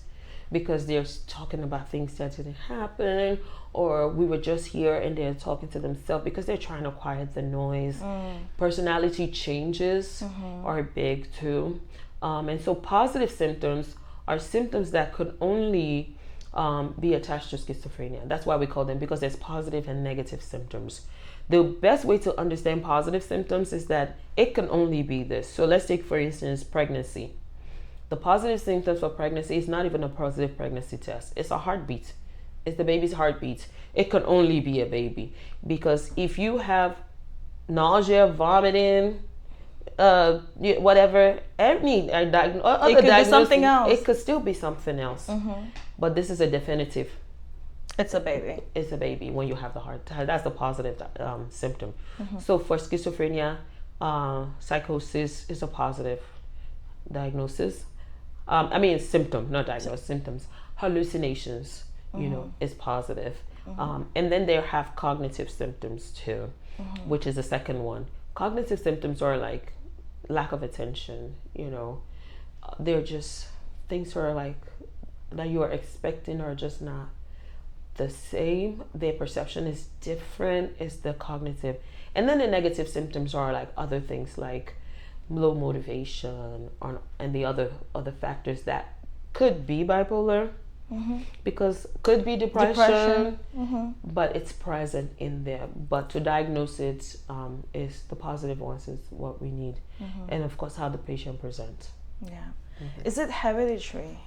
Because they're talking about things that didn't happen, or we were just here and they're talking to themselves because they're trying to quiet the noise. Personality changes are big too. And so positive symptoms are symptoms that could only be attached to schizophrenia. That's why we call them, because there's positive and negative symptoms. The best way to understand positive symptoms is that it can only be this. So let's take, for instance, pregnancy. The positive symptoms for pregnancy is not even a positive pregnancy test. It's a heartbeat. It's the baby's heartbeat. It could only be a baby. Because if you have nausea, vomiting, whatever, it could be something else. It could still be something else. But this is a definitive. It's a baby. It's a baby when you have the heart. That's the positive symptom. So for schizophrenia, psychosis is a positive diagnosis. Symptom, not diagnosis, symptoms. Hallucinations, is positive. And then they have cognitive symptoms too, which is the second one. Cognitive symptoms are like lack of attention, they're just things are like that you are expecting are just not the same. Their perception is different. It's the cognitive. And then the negative symptoms are like other things like low motivation and the other factors that could be bipolar, because could be depression. But it's present in there. But to diagnose it is the positive ones is what we need. And of course how the patient presents. Yeah. Is it hereditary?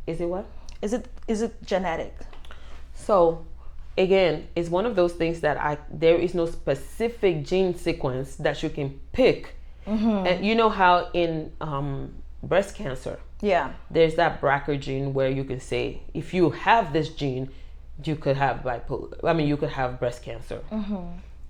Is it what? Is it genetic? So again, it's one of those things that there is no specific gene sequence that you can pick. And you know how in breast cancer, there's that BRCA gene where you can say if you have this gene, you could have bipolar. I mean, you could have breast cancer.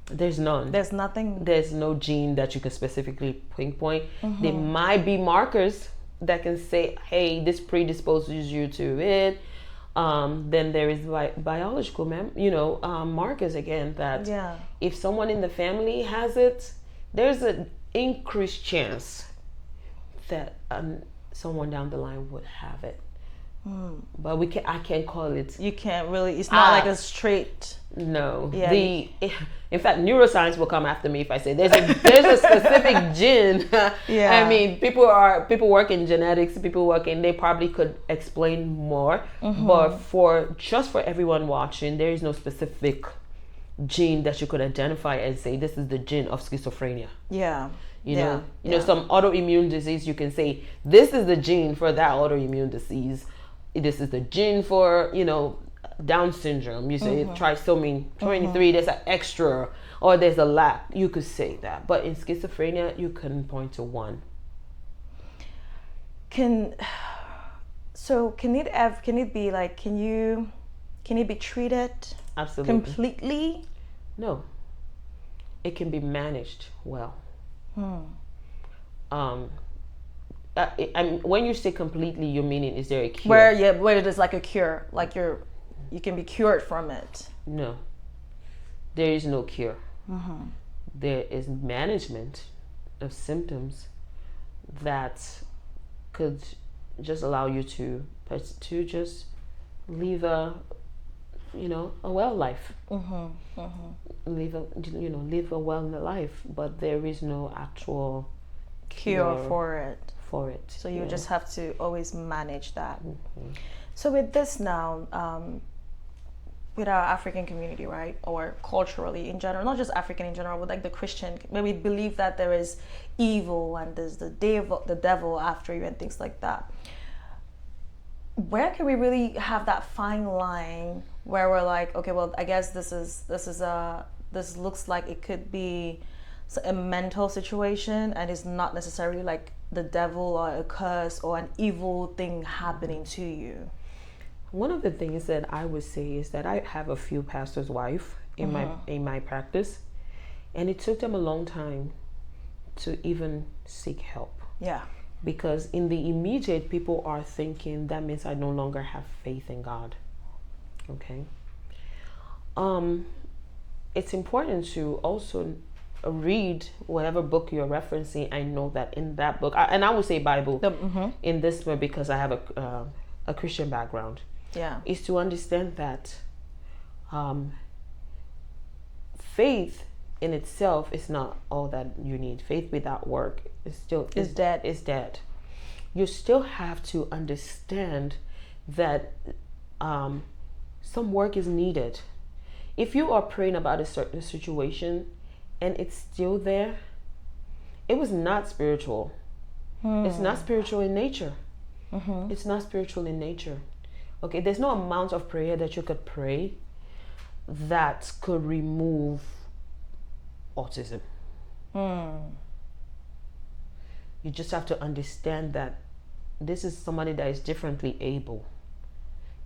There's none. There's nothing. There's no gene that you can specifically pinpoint. There might be markers that can say, hey, this predisposes you to it. Then there is biological markers again that if someone in the family has it, there's an increased chance that someone down the line would have it. But I can't call it. You can't really. It's not like a straight. No. Yeah. In fact, neuroscience will come after me if I say there's a specific gene. I mean, people work in genetics. They probably could explain more. But for everyone watching, there is no specific gene that you could identify and say this is the gene of schizophrenia. You know, some autoimmune disease, you can say this is the gene for that autoimmune disease. This is the gene for, Down syndrome. You say trisomy 23, there's an extra or there's a lack. You could say that. But in schizophrenia, you couldn't point to one. Can it be treated? Absolutely. Completely? No. It can be managed well. When you say completely, you meaning is there a cure? Where there's like a cure, like you can be cured from it. No, there is no cure. There is management of symptoms that could just allow you to just live a well life. Live a well life, but there is no actual cure for it. So you just have to always manage that. So with this now, with our African community, right, or culturally in general, not just African in general, but like the Christian, where we believe that there is evil and there's the devil after you and things like that. Where can we really have that fine line where we're like, okay, well, I guess this looks like it could be a mental situation and it's not necessarily like the devil or a curse or an evil thing happening to you? One of the things that I would say is that I have a few pastors' wives in my practice, and it took them a long time to even seek help. Because in the immediate, people are thinking that means I no longer have faith in God. Okay. It's important to also read whatever book you're referencing. I know that in that book, and I would say Bible in this one because I have a Christian background. Is to understand that faith in itself is not all that you need. Faith without work is dead. You still have to understand that some work is needed. If you are praying about a certain situation and it's still there, it was not spiritual. It's not spiritual in nature. It's not spiritual in nature. Okay, there's no amount of prayer that you could pray that could remove autism. You just have to understand that this is somebody that is differently able.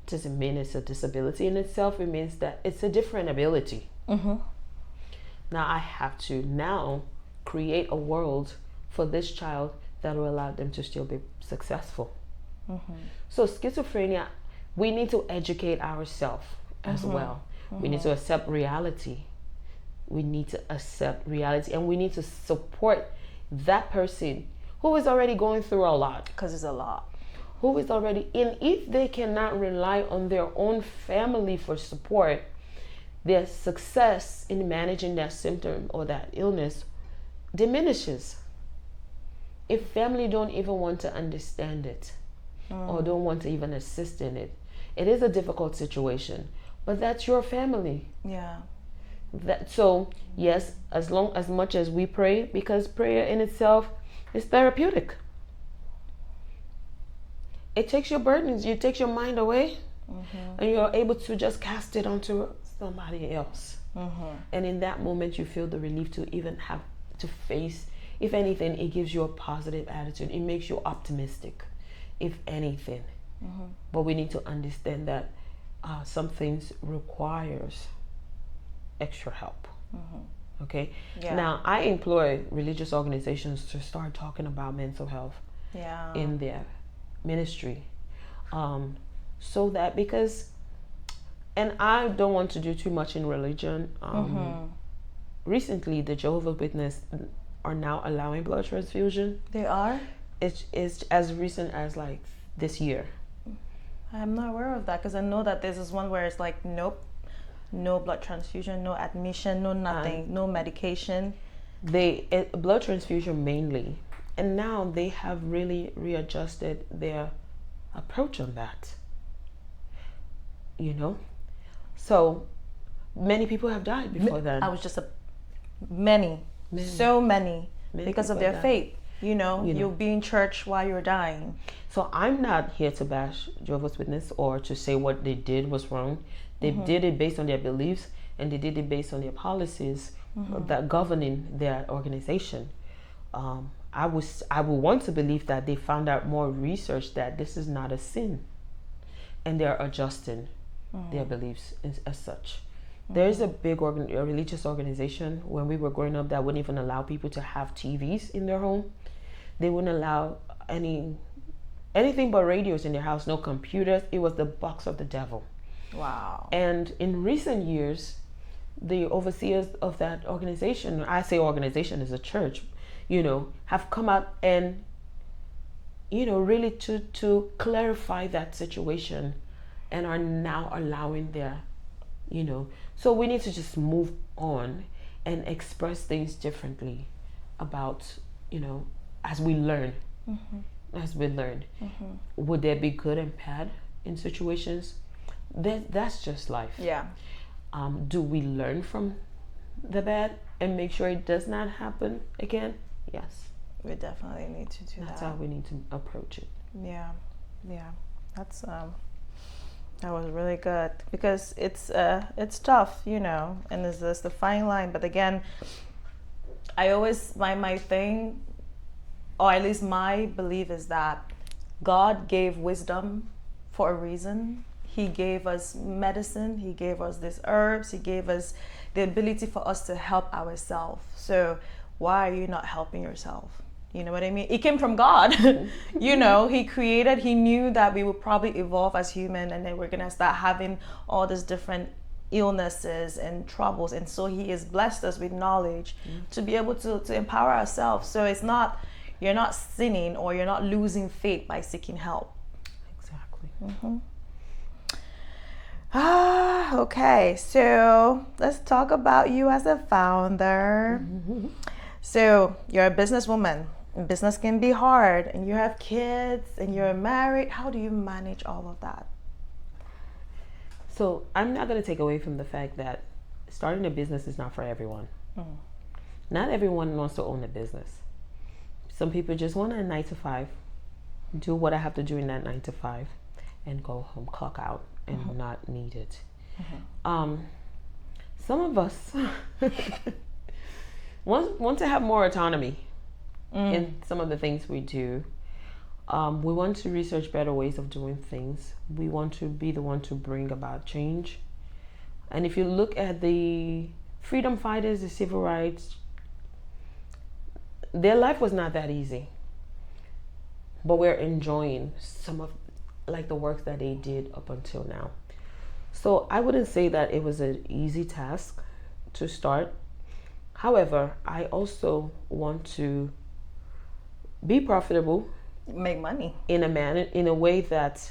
It doesn't mean it's a disability in itself. It means that it's a different ability. Now I have to now create a world for this child that will allow them to still be successful. So schizophrenia, we need to educate ourselves as well. We need to accept reality. We need to accept reality, and we need to support that person who is already going through a lot. Because it's a lot. who is already in, if they cannot rely on their own family for support, their success in managing that symptom or that illness diminishes. If family don't even want to understand it or don't want to even assist in it, it is a difficult situation, but that's your family. Yeah. So yes, as much as we pray, because prayer in itself is therapeutic. It takes your burdens, it takes your mind away, and you're able to just cast it onto somebody else. And in that moment, you feel the relief to even have to face. If anything, it gives you a positive attitude. It makes you optimistic, if anything. But we need to understand that some things requires extra help. Okay. Yeah. Now, I employ religious organizations to start talking about mental health in their ministry, so that, because, and I don't want to do too much in religion. Recently, the Jehovah's Witnesses are now allowing blood transfusion. They are? It's as recent as like this year. I'm not aware of that, because I know that this is one where it's like, nope, no blood transfusion, no admission, no nothing, no medication. Blood transfusion mainly. And now they have really readjusted their approach on that. So many people have died before then. I was just many, because of their faith. You'll be in church while you're dying. So I'm not here to bash Jehovah's Witness or to say what they did was wrong. They did it based on their beliefs, and they did it based on their policies that governing their organization. I would want to believe that they found out more research that this is not a sin, and they're adjusting their beliefs as such. There is a big religious organization when we were growing up that wouldn't even allow people to have TVs in their home. They wouldn't allow anything but radios in their house, no computers. It was the box of the devil. Wow. And in recent years, the overseers of that organization, I say organization is a church, have come out and, really to clarify that situation, and are now allowing their, so we need to just move on and express things differently about, as we learn. Would there be good and bad in situations? That's just life. Yeah. Do we learn from the bad and make sure it does not happen again? Yes. We definitely need to do that. That's how we need to approach it. Yeah. That's that was really good, because it's tough, and there's this the fine line. But again, I always my thing, or at least my belief, is that God gave wisdom for a reason. He gave us medicine, he gave us these herbs, he gave us the ability for us to help ourselves. So why are you not helping yourself? You know what I mean? It came from God. He created, he knew that we would probably evolve as human, and then we're gonna start having all these different illnesses and troubles. And so he has blessed us with knowledge to be able to empower ourselves. So it's not, you're not sinning or you're not losing faith by seeking help. Exactly. Okay, so let's talk about you as a founder. So you're a businesswoman. Business can be hard, and you have kids, and you're married. How do you manage all of that? So I'm not going to take away from the fact that starting a business is not for everyone. Not everyone wants to own a business. Some people just want a 9-to-5, do what I have to do in that 9-to-5, and go home, clock out, and not need it. Some of us want to have more autonomy in some of the things we do. We want to research better ways of doing things. We want to be the one to bring about change. And if you look at the freedom fighters, the civil rights, their life was not that easy. But we're enjoying some of the work that they did up until now. So I wouldn't say that it was an easy task to start. However, I also want to be profitable make money in a way that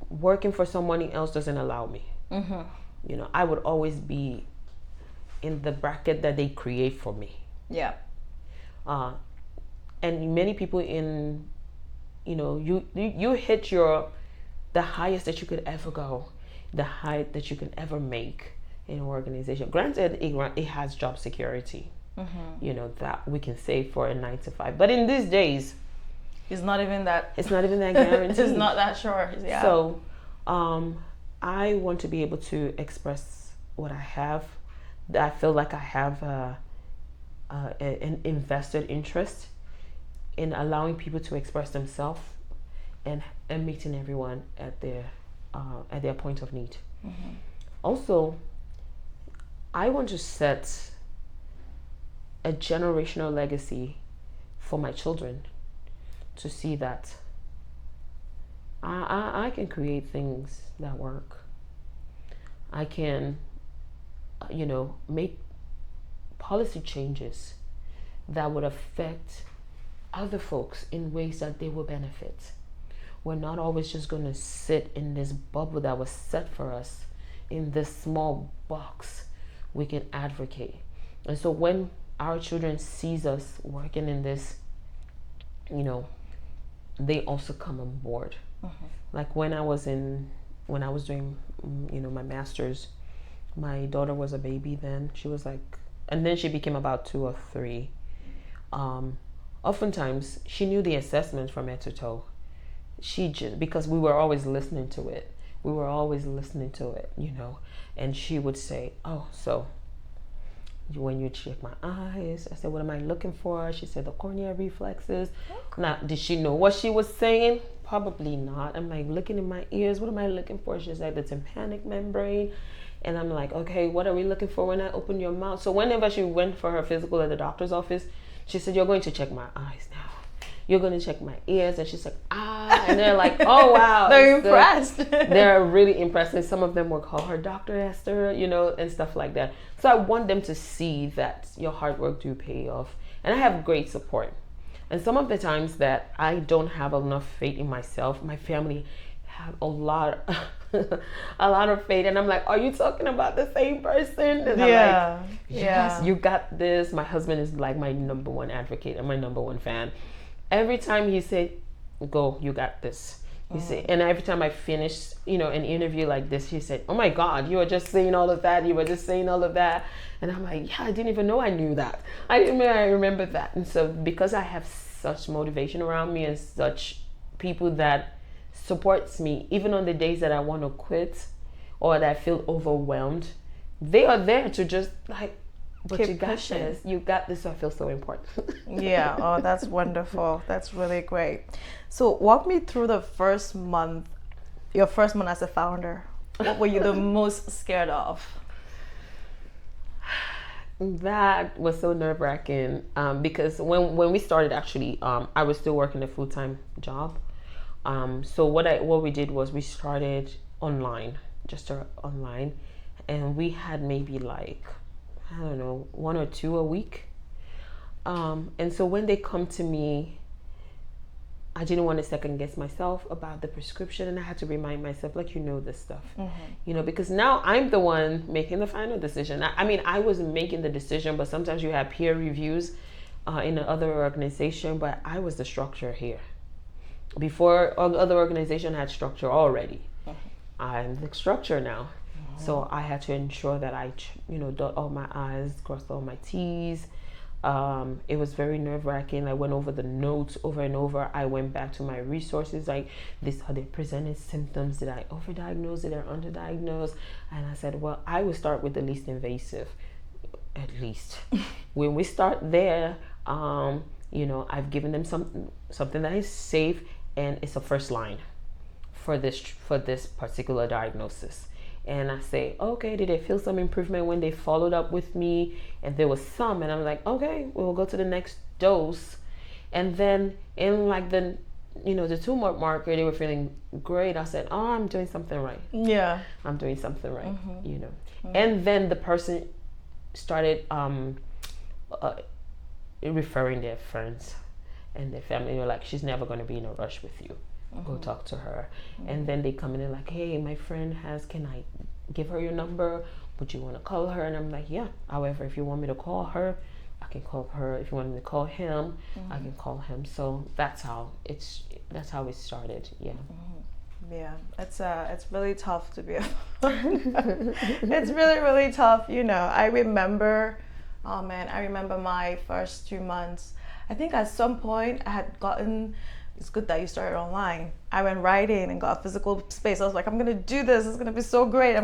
working for somebody else doesn't allow me. You know, I would always be in the bracket that they create for me. Yeah. And many people you know, you hit the highest that you could ever go, the height that you can ever make in an organization. Granted, it has job security, you know, that we can say for a 9 to 5. But in these days, it's not even that guaranteed. It's not that sure. Yeah. So I want to be able to express what I have. I feel like I have an invested interest in allowing people to express themselves and meeting everyone at their point of need. Also, I want to set a generational legacy for my children, to see that I can create things that work. I can, you know, make policy changes that would affect other folks in ways that they will benefit. We're not always just going to sit in this bubble that was set for us, in this small box. We can advocate. And so when our children sees us working in this, you know, they also come on board. Like when I was doing, you know, my master's, my daughter was a baby then. She was like, and then she became about 2 or 3. Oftentimes she knew the assessment from head to toe. She just, because we were always listening to it, you know, and she would say, oh, so when you check my eyes, I said, what am I looking for? She said, the cornea reflexes. Now, did she know what she was saying? Probably not. I'm like, looking in my ears, what am I looking for? She's like, the tympanic membrane. And I'm like, okay, what are we looking for when I open your mouth? So whenever she went for her physical at the doctor's office, she said, you're going to check my eyes now. You're going to check my ears. And she's like, and they're like, oh, wow. They're impressed. They're really impressed. And some of them will call her Dr. Esther, you know, and stuff like that. So I want them to see that your hard work do pay off. And I have great support. And some of the times that I don't have enough faith in myself, my family have a lot of faith. And I'm like, are you talking about the same person? And I'm like, yes, you got this. My husband is like my number one advocate and my number one fan. Every time he said, go, you got this. He said, and every time I finished, you know, an interview like this, he said, oh my God, you were just saying all of that. And I'm like, yeah, I didn't even know I knew that. I remember that. And so because I have such motivation around me and such people that supports me, even on the days that I want to quit or that I feel overwhelmed, they are there to just like, but keep you got pushing. this. You got this. So I feel so important. Yeah. Oh, that's wonderful. That's really great. So walk me through the first month, your first month as a founder. What were you the most scared of? That was so nerve-wracking because when we started, actually, I was still working a full-time job. So what we did was we started online, and we had maybe like, I don't know, 1 or 2 a week. And so when they come to me, I didn't want to second guess myself about the prescription, and I had to remind myself, like, you know this stuff, you know, because now I'm the one making the final decision. I mean, I wasn't making the decision, but sometimes you have peer reviews in another organization, but I was the structure here. Before, other organization had structure already. I'm the structure now. So I had to ensure that I, you know, dot all my I's, crossed all my T's. It was very nerve-wracking. I went over the notes over and over. I went back to my resources, like, this are the presented symptoms. Did I overdiagnose? Did I underdiagnose? And I said, well, I will start with the least invasive, at least. When we start there, you know, I've given them something that is safe, and it's a first line for this particular diagnosis. And I say, okay, did they feel some improvement when they followed up with me? And there was some, and I'm like, okay, we'll go to the next dose. And then in like the 2-month marker, they were feeling great. I said, oh, I'm doing something right. Yeah. I'm doing something right, you know. And then the person started referring their friends. and the family were like, she's never going to be in a rush with you. Go talk to her. And then they come in and like, hey, my friend can I give her your number? Would you want to call her? And I'm like, yeah. However, if you want me to call her, I can call her. If you want me to call him, I can call him. So that's how it started. Yeah. Yeah, it's really tough to be. It's really, really tough. You know, I remember my first 2 months. I think at some point I had gotten. It's good that you started online. I went right in and got a physical space. I was like, I'm gonna do this. It's gonna be so great.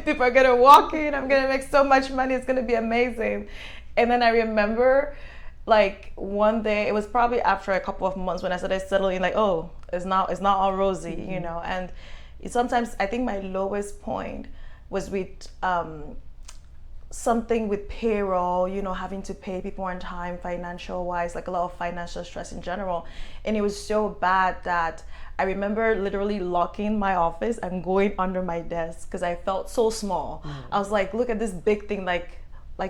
People are gonna walk in. I'm gonna make so much money. It's gonna be amazing. And then I remember, like one day, it was probably after a couple of months when I started settling, like, oh, it's not all rosy, you know. And sometimes I think my lowest point was with something with payroll, you know, having to pay people on time, financial wise, like a lot of financial stress in general. And it was so bad that I remember literally locking my office and going under my desk because I felt so small. I was like, look at this big thing, like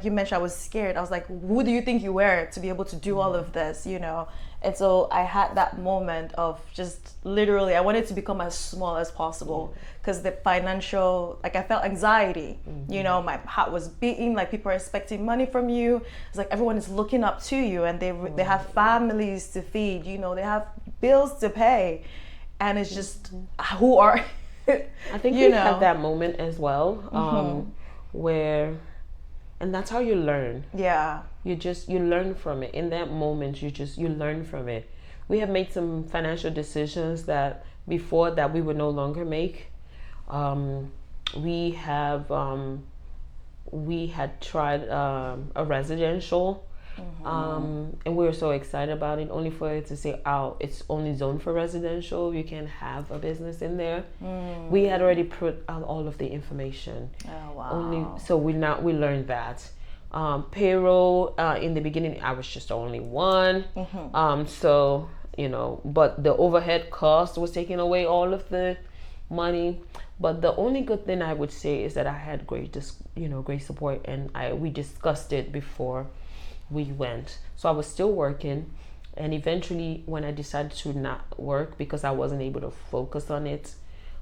you mentioned, I was scared. I was like, who do you think you were to be able to do all of this, you know? And so I had that moment of just literally, I wanted to become as small as possible because the financial, like I felt anxiety, you know, my heart was beating, like people are expecting money from you. It's like everyone is looking up to you and they have families to feed, you know, they have bills to pay. And it's just, who are, I think you had that moment as well, where, and that's how you learn. Yeah. You learn from it. In that moment, you learn from it. We have made some financial decisions that before that we would no longer make. We had tried a residential, and we were so excited about it, only for it to say, oh, it's only zoned for residential. You can't have a business in there. We had already put out all of the information. Oh, wow. So we learned that. Payroll, in the beginning, I was just the only one. So, you know, but the overhead cost was taking away all of the money. But the only good thing I would say is that I had great support, and we discussed it before we went. So I was still working, and eventually when I decided to not work because I wasn't able to focus on it,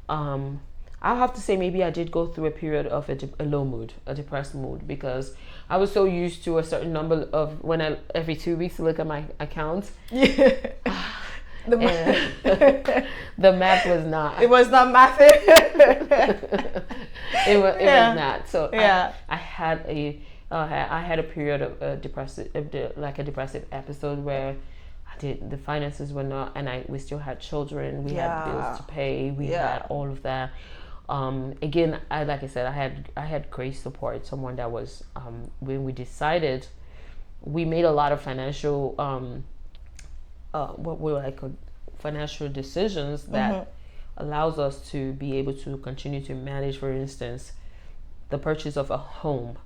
I'll have to say maybe I did go through a period of a low mood, a depressed mood, because I was so used to a certain number of every 2 weeks look at my account. The math was not. It was not math. It was not. So I had a period of a depressive episode where the finances were not, and we still had children. We had bills to pay. We had all of that. Again, like I said, I had great support. Someone that was when we decided, we made a lot of financial financial decisions that allows us to be able to continue to manage. For instance, the purchase of a home.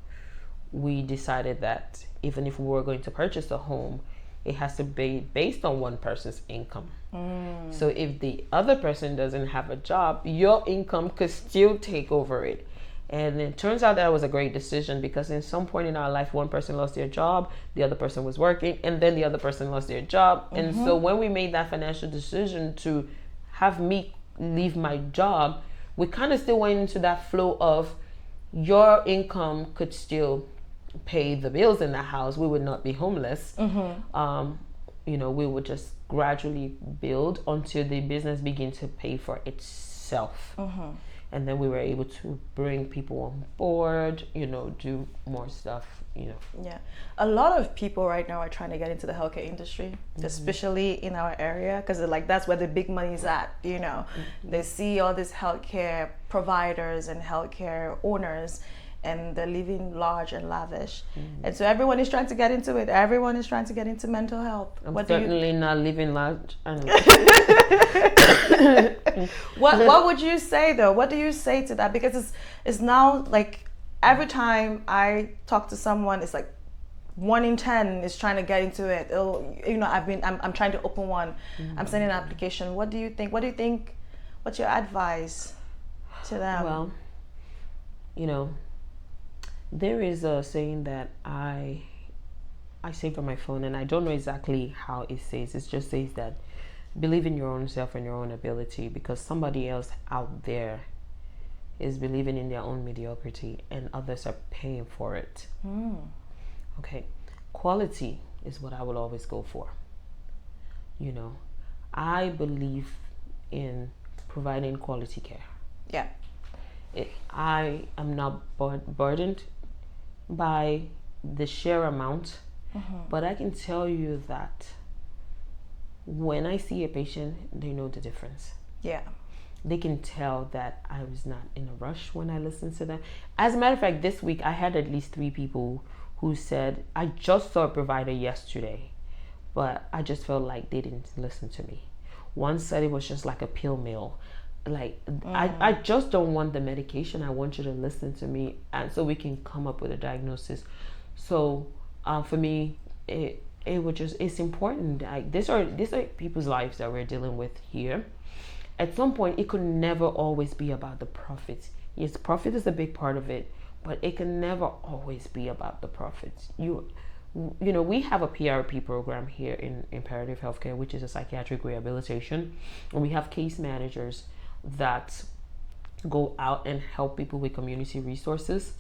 We decided that even if we were going to purchase a home, it has to be based on one person's income. So if the other person doesn't have a job, your income could still take over it. And it turns out that was a great decision, because in some point in our life, one person lost their job, the other person was working, and then the other person lost their job. And so when we made that financial decision to have me leave my job, we kind of still went into that flow of your income could still pay the bills in the house. We would not be homeless. We would just gradually build until the business began to pay for itself. And then we were able to bring people on board, do more stuff, Yeah. A lot of people right now are trying to get into the healthcare industry, especially in our area, because that's where the big money is at, They see all these healthcare providers and healthcare owners, and they're living large and lavish. And so everyone is trying to get into it. Everyone is trying to get into mental health. I'm certainly not living large. What would you say though? What do you say to that? Because it's now like every time I talk to someone, it's like 1 in 10 is trying to get into it. I'm trying to open one. I'm sending an application. What do you think? What's your advice to them? Well, there is a saying that I saved on my phone, and I don't know exactly how it says. It just says that believe in your own self and your own ability, because somebody else out there is believing in their own mediocrity and others are paying for it. Okay, quality is what I will always go for. I believe in providing quality care. Yeah. I am not burdened by the sheer amount, but I can tell you that when I see a patient, they know the difference. Yeah. They can tell that I was not in a rush when I listened to them. As a matter of fact, this week I had at least 3 people who said, I just saw a provider yesterday, but I just felt like they didn't listen to me. One said it was just like a pill mill. Like, I just don't want the medication. I want you to listen to me, and so we can come up with a diagnosis. So for me, it's important. These are people's lives that we're dealing with here. At some point, it could never always be about the profit. Yes, profit is a big part of it, but it can never always be about the profits. We have a PRP program here in Imperative Healthcare, which is a psychiatric rehabilitation, and we have case managers that go out and help people with community resources.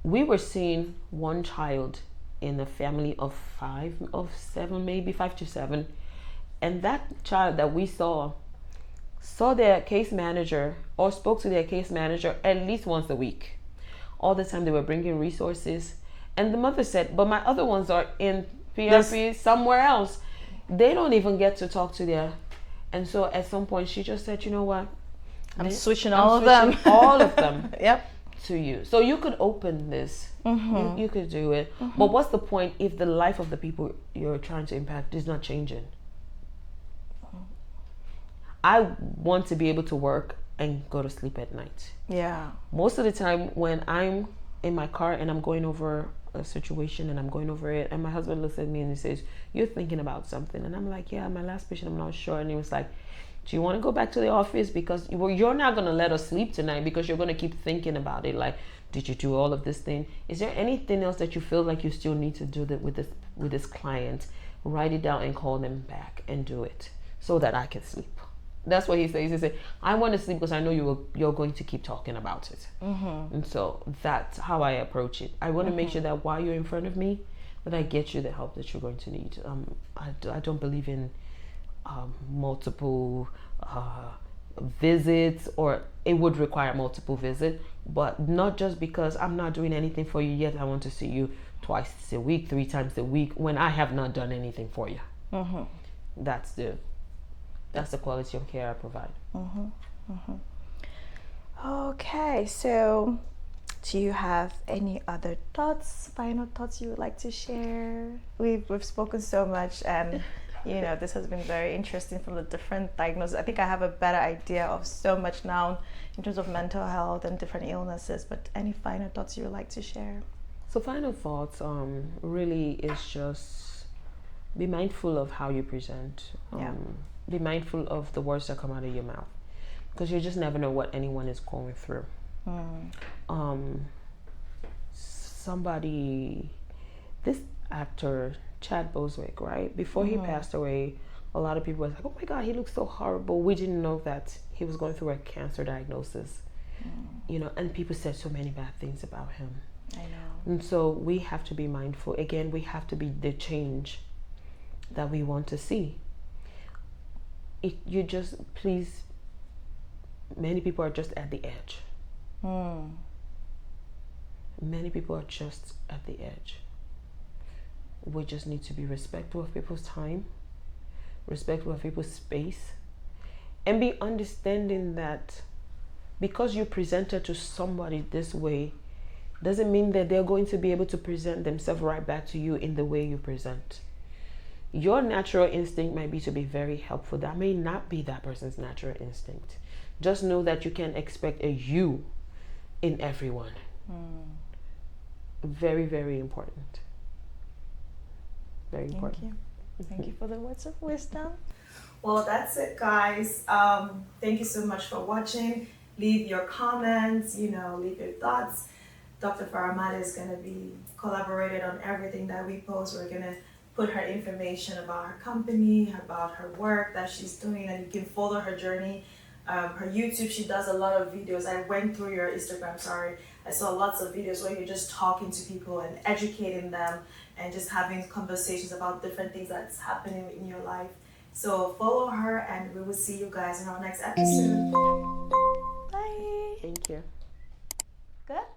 We were seeing one child in a family of 5 to 7, and that child that we saw their case manager or spoke to their case manager at least once a week. All the time they were bringing resources, and the mother said, but my other ones are in PRP somewhere else. They don't even get to talk to their. And so at some point she just said, you know what, I'm switching all of them yep, to you. So you could open this. You could do it. But what's the point if the life of the people you're trying to impact is not changing? I want to be able to work and go to sleep at night. Yeah. Most of the time when I'm in my car and I'm going over a situation and I'm going over it, and my husband looks at me and he says, you're thinking about something. And I'm like, yeah, my last patient, I'm not sure. And he was like, do you want to go back to the office? Because you're not going to let us sleep tonight, because you're going to keep thinking about it. Like, did you do all of this thing? Is there anything else that you feel like you still need to do that with this client? Write it down and call them back and do it so that I can sleep. That's what he says. He said, I want to sleep because I know you're going to keep talking about it. And so that's how I approach it. I want to make sure that while you're in front of me, that I get you the help that you're going to need. I don't believe in multiple visits, or it would require multiple visits, but not just because I'm not doing anything for you yet. I want to see you twice a week, 3 times a week, when I have not done anything for you. That's the quality of care I provide. Okay, so do you have any other final thoughts you would like to share? We've spoken so much, and this has been very interesting from the different diagnoses. I think I have a better idea of so much now in terms of mental health and different illnesses, but any final thoughts you would like to share? So final thoughts really is just be mindful of how you present. Be mindful of the words that come out of your mouth, because you just never know what anyone is going through. This actor Chad Boswick, right before he passed away, a lot of people were like, oh my God, he looks so horrible. We didn't know that he was going through a cancer diagnosis. And people said so many bad things about him. I know. And so we have to be mindful. Again, we have to be the change that we want to see. Many people are just at the edge. Many people are just at the edge. We just need to be respectful of people's time, respectful of people's space, and be understanding that because you presented to somebody this way, doesn't mean that they're going to be able to present themselves right back to you in the way you present. Your natural instinct might be to be very helpful. That may not be that person's natural instinct. Just know that you can expect a you in everyone. Very, very important. Very important. Thank you for the words of wisdom. Well, that's it, guys. Thank you so much for watching. Leave your comments, leave your thoughts. Dr. Faramade is going to be collaborated on everything that we post. We're gonna put her information about her company, about her work that she's doing, and you can follow her journey. Her YouTube, she does a lot of videos. I went through your Instagram, sorry. I saw lots of videos where you're just talking to people and educating them and just having conversations about different things that's happening in your life. So follow her, and we will see you guys in our next episode. Bye. Thank you. Good.